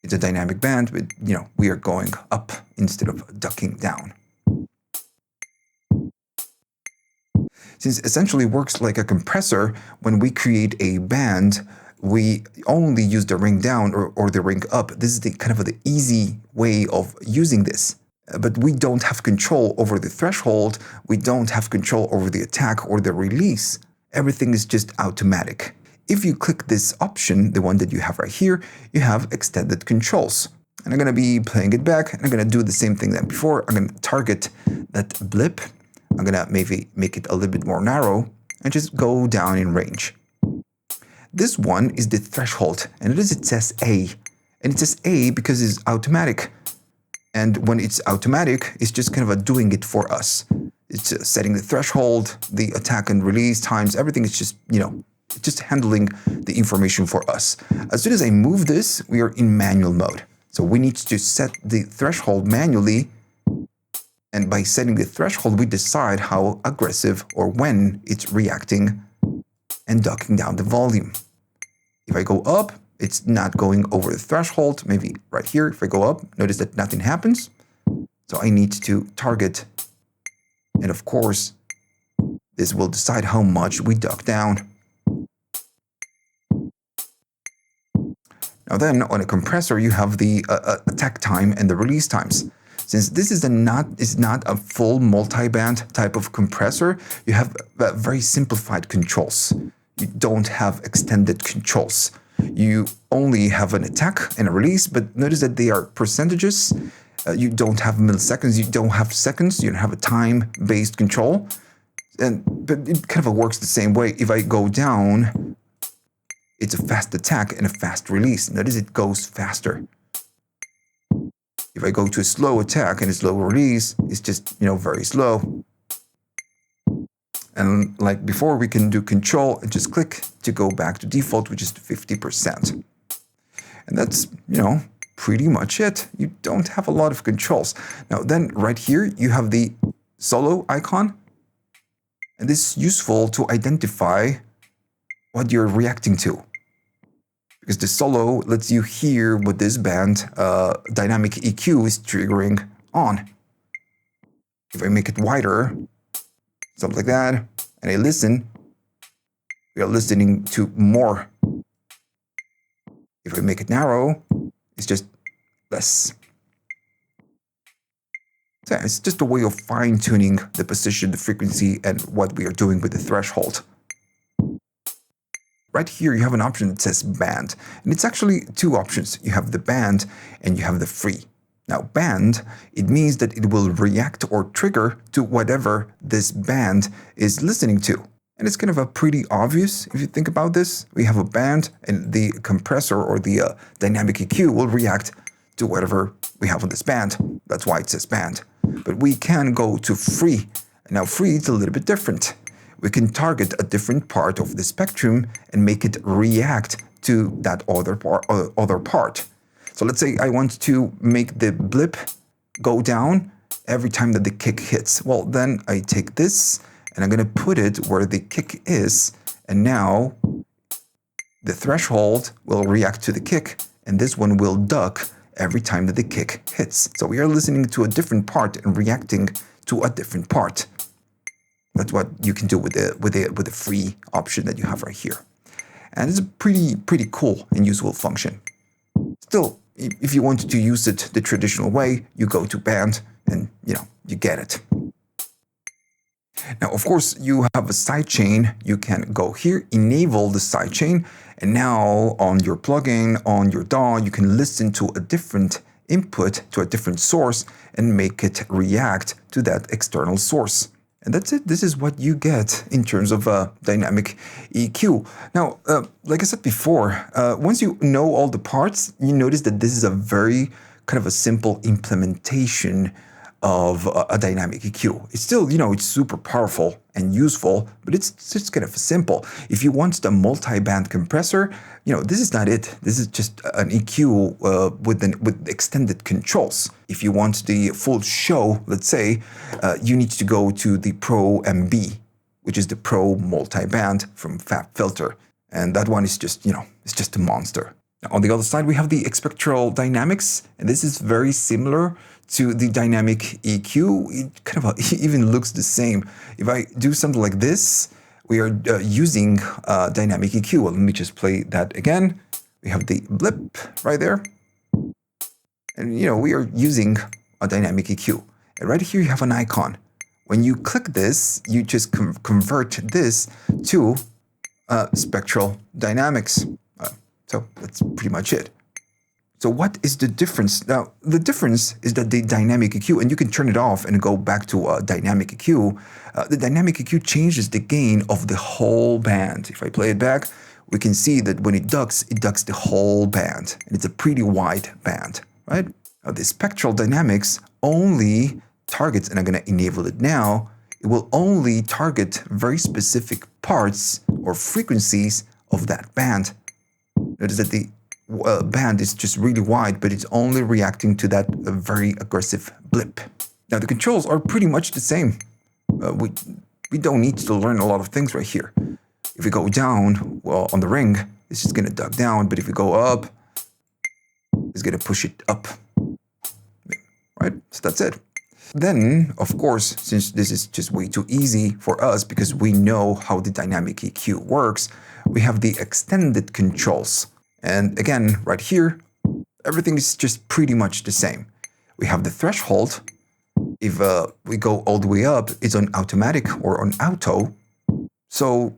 it's a dynamic band, but you know, we are going up instead of ducking down. Since it essentially works like a compressor, when we create a band, we only use the ring down or the ring up. This is the kind of the easy way of using this. But we don't have control over the threshold. We don't have control over the attack or the release. Everything is just automatic. If you click this option, the one that you have right here, you have extended controls. And I'm going to be playing it back. And I'm going to do the same thing that before. I'm going to target that blip. I'm going to maybe make it a little bit more narrow and just go down in range. This one is the threshold, and it says A. And it says A because it's automatic. And when it's automatic, it's just kind of doing it for us. It's setting the threshold, the attack and release times, everything is just, you know, just handling the information for us. As soon as I move this, we are in manual mode. So we need to set the threshold manually. And by setting the threshold, we decide how aggressive or when it's reacting and ducking down the volume. If I go up, it's not going over the threshold. Maybe right here, if I go up, notice that nothing happens. So I need to target. And of course, this will decide how much we duck down. Now then, on a compressor, you have the attack time and the release times. Since this is not a full multi-band type of compressor, you have very simplified controls. You don't have extended controls. You only have an attack and a release, but notice that they are percentages. You don't have milliseconds, you don't have seconds, you don't have a time-based control. But it kind of works the same way. If I go down, it's a fast attack and a fast release. Notice it goes faster. If I go to a slow attack and a slow release, it's just, you know, very slow. And like before, we can do control and just click to go back to default, which is 50%. And that's, you know, pretty much it. You don't have a lot of controls. Now then, right here, you have the solo icon. And this is useful to identify what you're reacting to. Because the solo lets you hear what this band dynamic EQ is triggering on. If I make it wider, something like that, and I listen, we are listening to more. If I make it narrow, it's just less. So yeah, it's just a way of fine-tuning the position, the frequency, and what we are doing with the threshold. Right here, you have an option that says band, and it's actually two options. You have the band and you have the free. Now, band, it means that it will react or trigger to whatever this band is listening to. And it's kind of a pretty obvious if you think about this. We have a band and the compressor or the dynamic EQ will react to whatever we have on this band. That's why it says band. But we can go to free. Now, free is a little bit different. We can target a different part of the spectrum and make it react to that other part. So let's say I want to make the blip go down every time that the kick hits. Well, then I take this and I'm going to put it where the kick is. And now the threshold will react to the kick, and this one will duck every time that the kick hits. So we are listening to a different part and reacting to a different part. That's what you can do with the free option that you have right here. And it's a pretty cool and useful function. Still, if you want to use it the traditional way, you go to band and you get it. Now, of course, you have a sidechain. You can go here, enable the sidechain, and now on your plugin, on your DAW, you can listen to a different input, to a different source, and make it react to that external source. And that's it. This is what you get in terms of dynamic EQ. Now, like I said before, once you know all the parts, you notice that this is a very kind of a simple implementation of a dynamic EQ. It's still, it's super powerful and useful, but it's just kind of simple. If you want the multi-band compressor, this is not it. This is just an EQ with extended controls. If you want the full show, let's say, you need to go to the Pro MB, which is the Pro multi-band from Fabfilter. And that one is just, it's just a monster. Now, on the other side, we have the Spectral dynamics, and this is very similar to the dynamic EQ. It kind of even looks the same. If I do something like this, we are using dynamic EQ. Well, let me just play that again. We have the blip right there. And, we are using a dynamic EQ. And right here, you have an icon. When you click this, you just convert this to spectral dynamics. So that's pretty much it. So what is the difference? Now, the difference is that the dynamic EQ, and you can turn it off and go back to dynamic EQ. The dynamic EQ changes the gain of the whole band. If I play it back, we can see that when it ducks the whole band. And it's a pretty wide band, right? Now, the spectral dynamics only targets, and I'm going to enable it now, it will only target very specific parts or frequencies of that band. Notice that the band is just really wide, but it's only reacting to that very aggressive blip. Now, the controls are pretty much the same. We don't need to learn a lot of things right here. If we go down, well, on the ring, it's just going to duck down, but if we go up, it's going to push it up. Right? So that's it. Then, of course, since this is just way too easy for us because we know how the dynamic EQ works, we have the extended controls. And again, right here, everything is just pretty much the same. We have the threshold. If we go all the way up, it's on automatic or on auto. So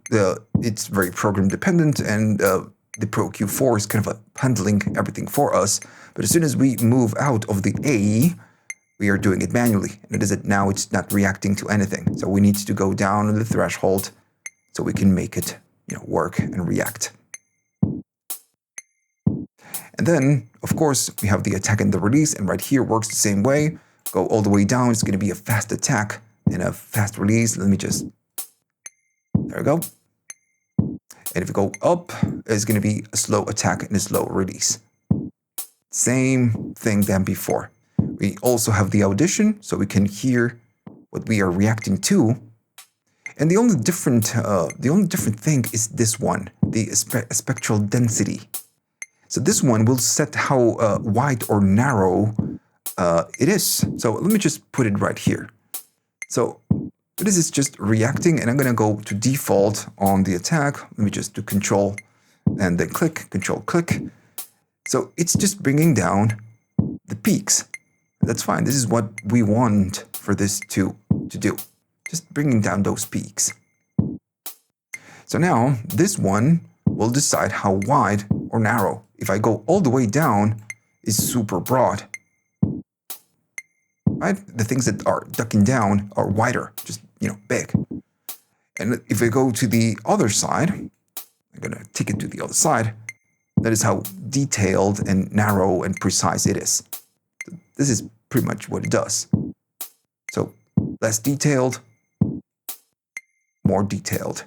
it's very program dependent, and the Pro Q4 is kind of handling everything for us. But as soon as we move out of the A, we are doing it manually. Notice that now it's not reacting to anything. So we need to go down on the threshold so we can make it work and react. And then, of course, we have the attack and the release, and right here works the same way. Go all the way down, it's going to be a fast attack and a fast release. Let me just, there we go. And if we go up, it's going to be a slow attack and a slow release. Same thing than before. We also have the audition, so we can hear what we are reacting to. And the only different thing is this one, the spectral density. So this one will set how wide or narrow it is. So let me just put it right here. So this is just reacting, and I'm going to go to default on the attack. Let me just do control and then click, control, click. So it's just bringing down the peaks. That's fine. This is what we want for this to do. Just bringing down those peaks. So now this one will decide how wide or narrow. If I go all the way down, it's super broad. Right? The things that are ducking down are wider, just, big. And if I go to the other side, I'm going to take it to the other side. That is how detailed and narrow and precise it is. This is pretty much what it does. So less detailed, more detailed.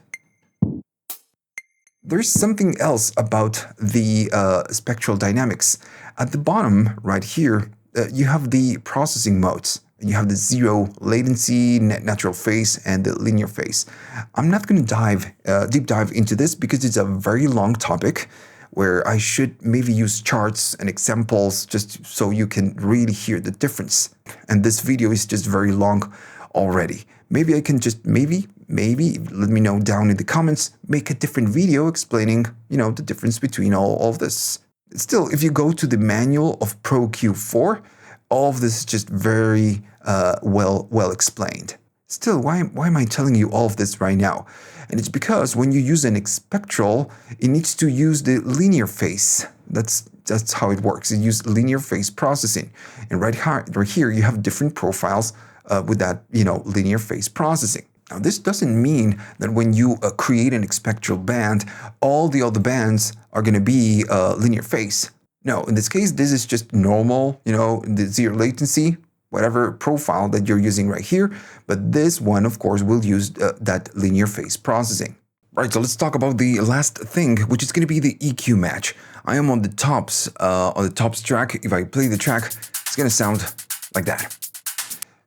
There's something else about the spectral dynamics. At the bottom right here, you have the processing modes. You have the zero latency, natural phase, and the linear phase. I'm not going to deep dive into this because it's a very long topic where I should maybe use charts and examples just so you can really hear the difference. And this video is just very long already. Maybe I can just, maybe, let me know down in the comments, make a different video explaining, the difference between all of this. Still, if you go to the manual of Pro Q4, all of this is just very well explained. Still, why am I telling you all of this right now? And it's because when you use an spectral, it needs to use the linear phase. That's how it works. It uses linear phase processing. And right here, you have different profiles with that, linear phase processing. Now, this doesn't mean that when you create an spectral band, all the other bands are going to be linear phase. No, in this case, this is just normal, the zero latency, whatever profile that you're using right here. But this one, of course, will use that linear phase processing. Right, so let's talk about the last thing, which is going to be the EQ match. I am on the tops track. If I play the track, it's going to sound like that.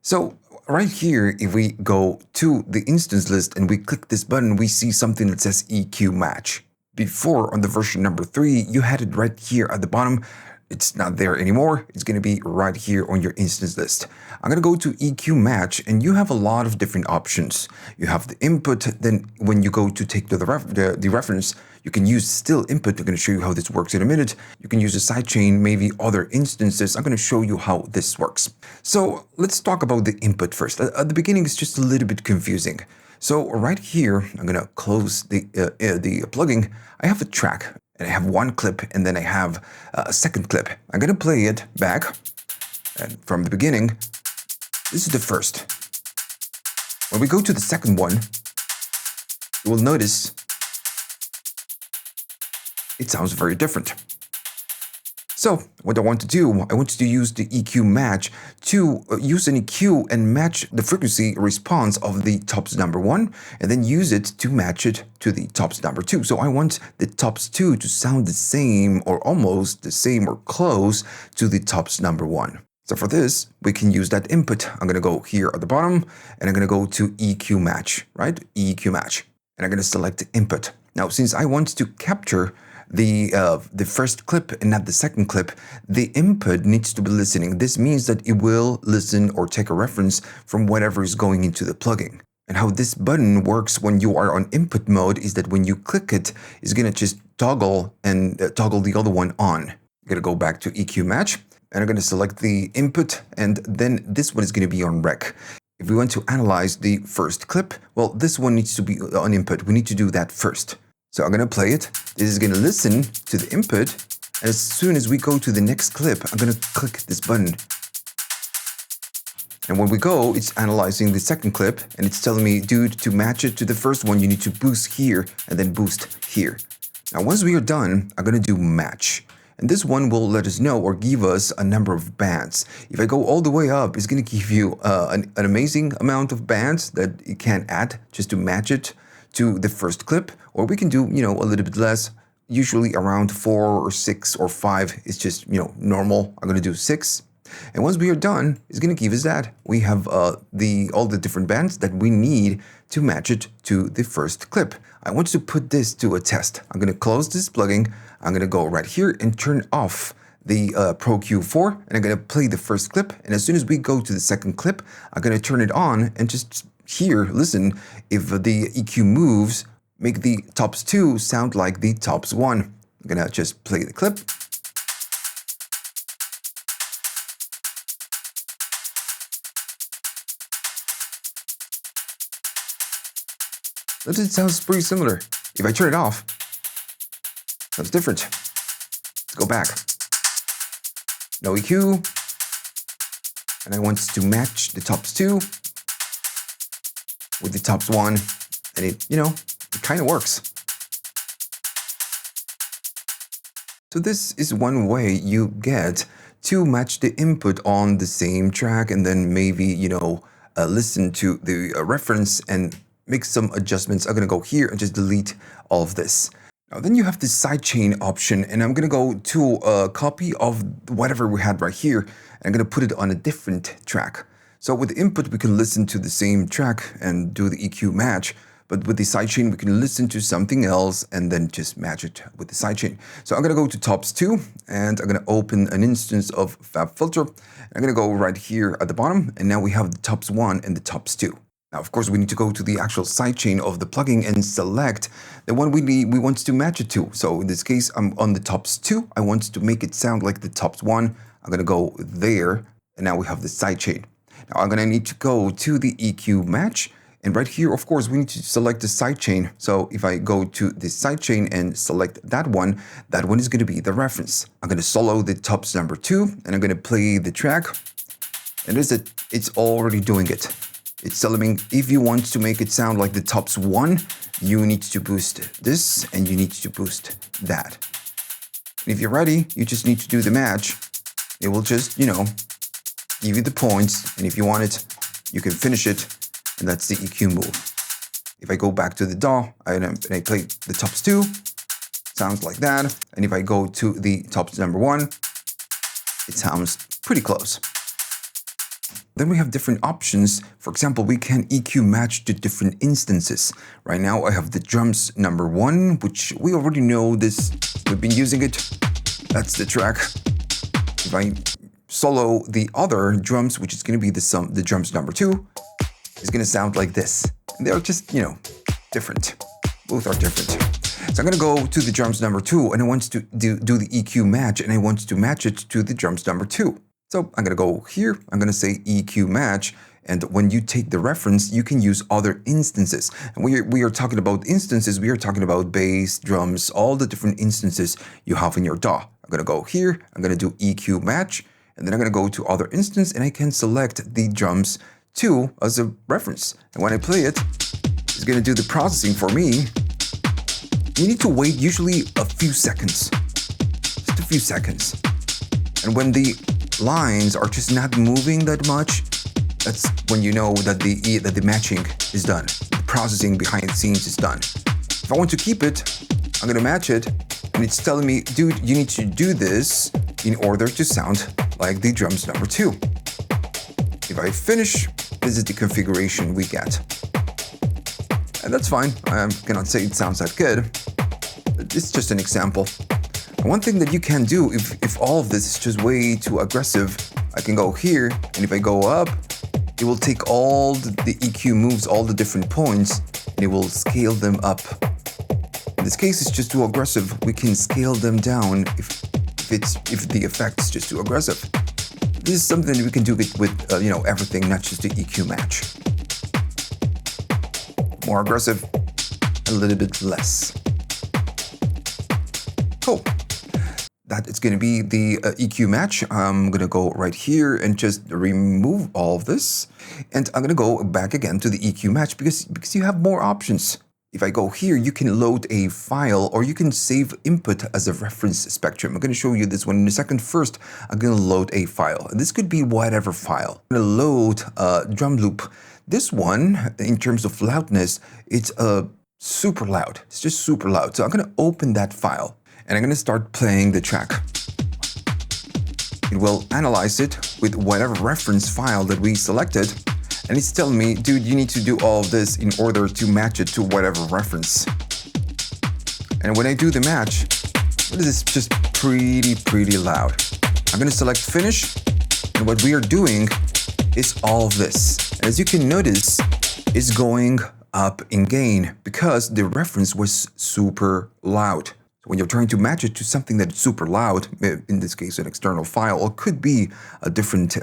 So right here, if we go to the instance list and we click this button, we see something that says EQ match. Before, on the version number 3, you had it right here at the bottom. It's not there anymore. It's going to be right here on your instance list. I'm going to go to EQ match, and you have a lot of different options. You have the input. Then when you go to take the reference, you can use still input. I'm going to show you how this works in a minute. You can use a sidechain, maybe other instances. I'm going to show you how this works. So let's talk about the input first. At the beginning, it's just a little bit confusing. So right here, I'm going to close the plugin. I have a track. And I have one clip, and then I have a second clip. I'm going to play it back. And from the beginning, this is the first. When we go to the second one, you will notice it sounds very different. So what I want to do, I want to use the EQ match to use an EQ and match the frequency response of the tops number 1, and then use it to match it to the tops number 2. So I want the tops 2 to sound the same or almost the same or close to the tops number 1. So for this, we can use that input. I'm going to go here at the bottom, and I'm going to go to EQ match, right? EQ match. And I'm going to select the input. Now, since I want to capture the first clip and not the second clip, the input needs to be listening. This means that it will listen or take a reference from whatever is going into the plugin. And how this button works when you are on input mode is that when you click it, it's going to just toggle and toggle the other one on. I'm going to go back to EQ match, and I'm going to select the input, and then this one is going to be on rec. If we want to analyze the first clip, well, this one needs to be on input. We need to do that first. So I'm going to play it. This is going to listen to the input. And as soon as we go to the next clip, I'm going to click this button. And when we go, it's analyzing the second clip. And it's telling me, dude, to match it to the first one, you need to boost here and then boost here. Now, once we are done, I'm going to do match. And this one will let us know or give us a number of bands. If I go all the way up, it's going to give you an amazing amount of bands that it can add just to match it to the first clip, or we can do, a little bit less, usually around 4 or 6 or 5. It's just, normal. I'm going to do 6. And once we are done, it's going to give us that. We have all the different bands that we need to match it to the first clip. I want to put this to a test. I'm going to close this plugin. I'm going to go right here and turn off the Pro Q4, and I'm going to play the first clip. And as soon as we go to the second clip, I'm going to turn it on and just listen, if the EQ moves, make the tops 2 sound like the tops 1. I'm gonna just play the clip. Notice it sounds pretty similar. If I turn it off, it sounds different. Let's go back. No EQ. And I want to match the tops 2 with the tops 1. And it kind of works. So this is one way you get to match the input on the same track and then maybe, listen to the reference and make some adjustments. I'm going to go here and just delete all of this. Now then you have the sidechain option, and I'm going to go to a copy of whatever we had right here, and I'm going to put it on a different track. So with the input, we can listen to the same track and do the EQ match. But with the sidechain, we can listen to something else and then just match it with the sidechain. So I'm going to go to tops 2, and I'm going to open an instance of Fabfilter. I'm going to go right here at the bottom, and now we have the tops 1 and the tops 2. Now, of course, we need to go to the actual sidechain of the plugin and select the one we want to match it to. So in this case, I'm on the tops 2. I want to make it sound like the tops 1. I'm going to go there, and now we have the sidechain. Now I'm going to need to go to the EQ match. And right here, of course, we need to select the sidechain. So if I go to the sidechain and select that one is going to be the reference. I'm going to solo the tops number 2, and I'm going to play the track. And it's already doing it. It's telling me if you want to make it sound like the tops 1, you need to boost this and you need to boost that. And if you're ready, you just need to do the match. It will just, give you the points. And if you want it, you can finish it. And that's the EQ move. If I go back to the DAW and I play the tops 2, sounds like that. And if I go to the tops number 1, it sounds pretty close. Then we have different options. For example, we can EQ match to different instances. Right now I have the drums number 1, which we already know this. We've been using it. That's the track. If I solo the other drums, which is going to be the drums number 2, it's going to sound like this. And they're just, different. Both are different. So I'm going to go to the drums number 2, and I want to do the EQ match, and I want to match it to the drums number 2. So I'm going to go here. I'm going to say EQ match. And when you take the reference, you can use other instances. And we are talking about instances. We are talking about bass, drums, all the different instances you have in your DAW. I'm going to go here. I'm going to do EQ match. And then I'm going to go to other instance, and I can select the drums 2 as a reference. And when I play it, it's going to do the processing for me. You need to wait usually a few seconds. Just a few seconds. And when the lines are just not moving that much, that's when you know that the matching is done. The processing behind the scenes is done. If I want to keep it, I'm going to match it, and it's telling me, dude, you need to do this in order to sound like the drums number 2. If I finish, this is the configuration we get. And that's fine. I cannot say it sounds that good. It's just an example. And one thing that you can do, if all of this is just way too aggressive, I can go here, and if I go up, it will take all the EQ moves, all the different points, and it will scale them up. In this case, it's just too aggressive. We can scale them down if the effect is just too aggressive. This is something that we can do with everything, not just the EQ match. More aggressive, a little bit less. Cool. That is going to be the EQ match. I'm going to go right here and just remove all of this. And I'm going to go back again to the EQ match because you have more options. If I go here, you can load a file or you can save input as a reference spectrum. I'm going to show you this one in a second. First, I'm going to load a file. This could be whatever file. I'm going to load a drum loop. This one, in terms of loudness, it's super loud. It's just super loud. So I'm going to open that file and I'm going to start playing the track. It will analyze it with whatever reference file that we selected. And it's telling me, dude, you need to do all of this in order to match it to whatever reference. And when I do the match, this is just pretty loud. I'm going to select finish. And what we are doing is all of this. And as you can notice, it's going up in gain because the reference was super loud. So when you're trying to match it to something that's super loud, in this case an external file, or could be a different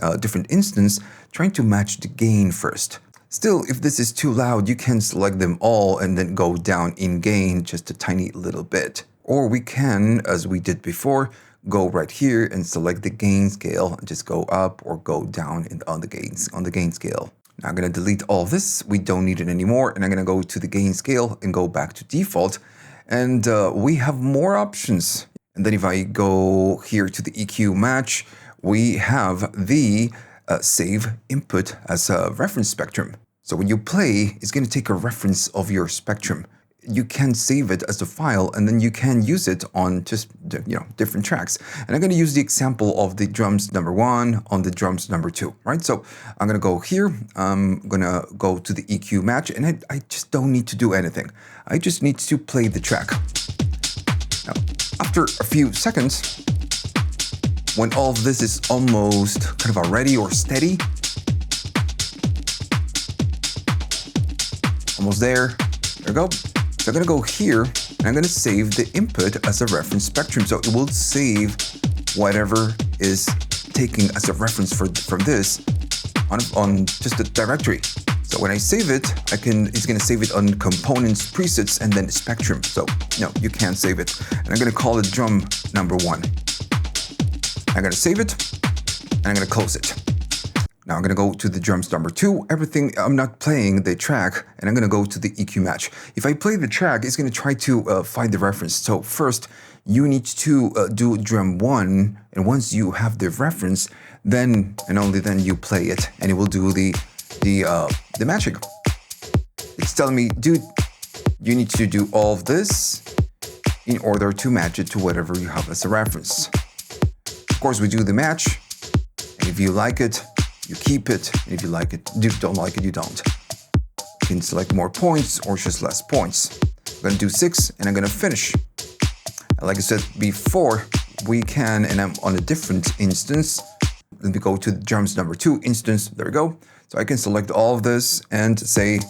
instance, trying to match the gain first. Still, if this is too loud, you can select them all and then go down in gain just a tiny little bit. Or we can, as we did before, go right here and select the gain scale and just go up or go down on the gain scale. Now I'm going to delete all of this. We don't need it anymore. And I'm going to go to the gain scale and go back to default. And we have more options. And then if I go here to the EQ match, we have the save input as a reference spectrum. So when you play, it's going to take a reference of your spectrum. You can save it as a file, and then you can use it on just different tracks. And I'm going to use the example of the drums number 1 on the drums number 2, right? So I'm going to go here. I'm going to go to the EQ match, and I just don't need to do anything. I just need to play the track. Now, after a few seconds, when all of this is almost kind of already or steady, almost there we go. So I'm going to go here and I'm going to save the input as a reference spectrum. So it will save whatever is taking as a reference from this on just a directory. So when I save it, it's going to save it on components, presets, and then spectrum. So no, you can't save it. And I'm going to call it drum number 1. I'm going to save it and I'm going to close it. Now I'm going to go to the drums number 2. I'm not playing the track, and I'm going to go to the EQ match. If I play the track, it's going to try to find the reference. So first, you need to do drum 1, and once you have the reference, then and only then you play it, and it will do the magic. It's telling me, dude, you need to do all of this in order to match it to whatever you have as a reference. Of course, we do the match, and if you like it, you keep it, and if you like it, don't like it, you don't. You can select more points or just less points. I'm going to do 6, and I'm going to finish. And like I said before, we can, and I'm on a different instance. Let me go to the drums number 2 instance. There we go. So I can select all of this and say,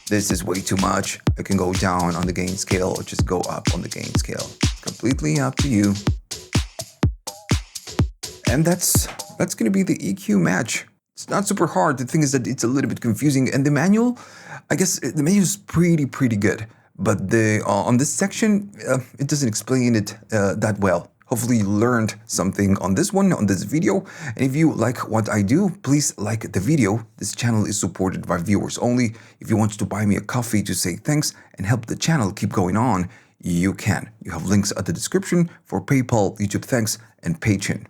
this is way too much. I can go down on the gain scale or just go up on the gain scale. It's completely up to you. And that's going to be the EQ match. It's not super hard. The thing is that it's a little bit confusing. And the manual, I guess the manual is pretty good. But on this section, it doesn't explain it that well. Hopefully you learned something on this video. And if you like what I do, please like the video. This channel is supported by viewers only. If you want to buy me a coffee to say thanks and help the channel keep going on, you can. You have links at the description for PayPal, YouTube Thanks, and Patreon.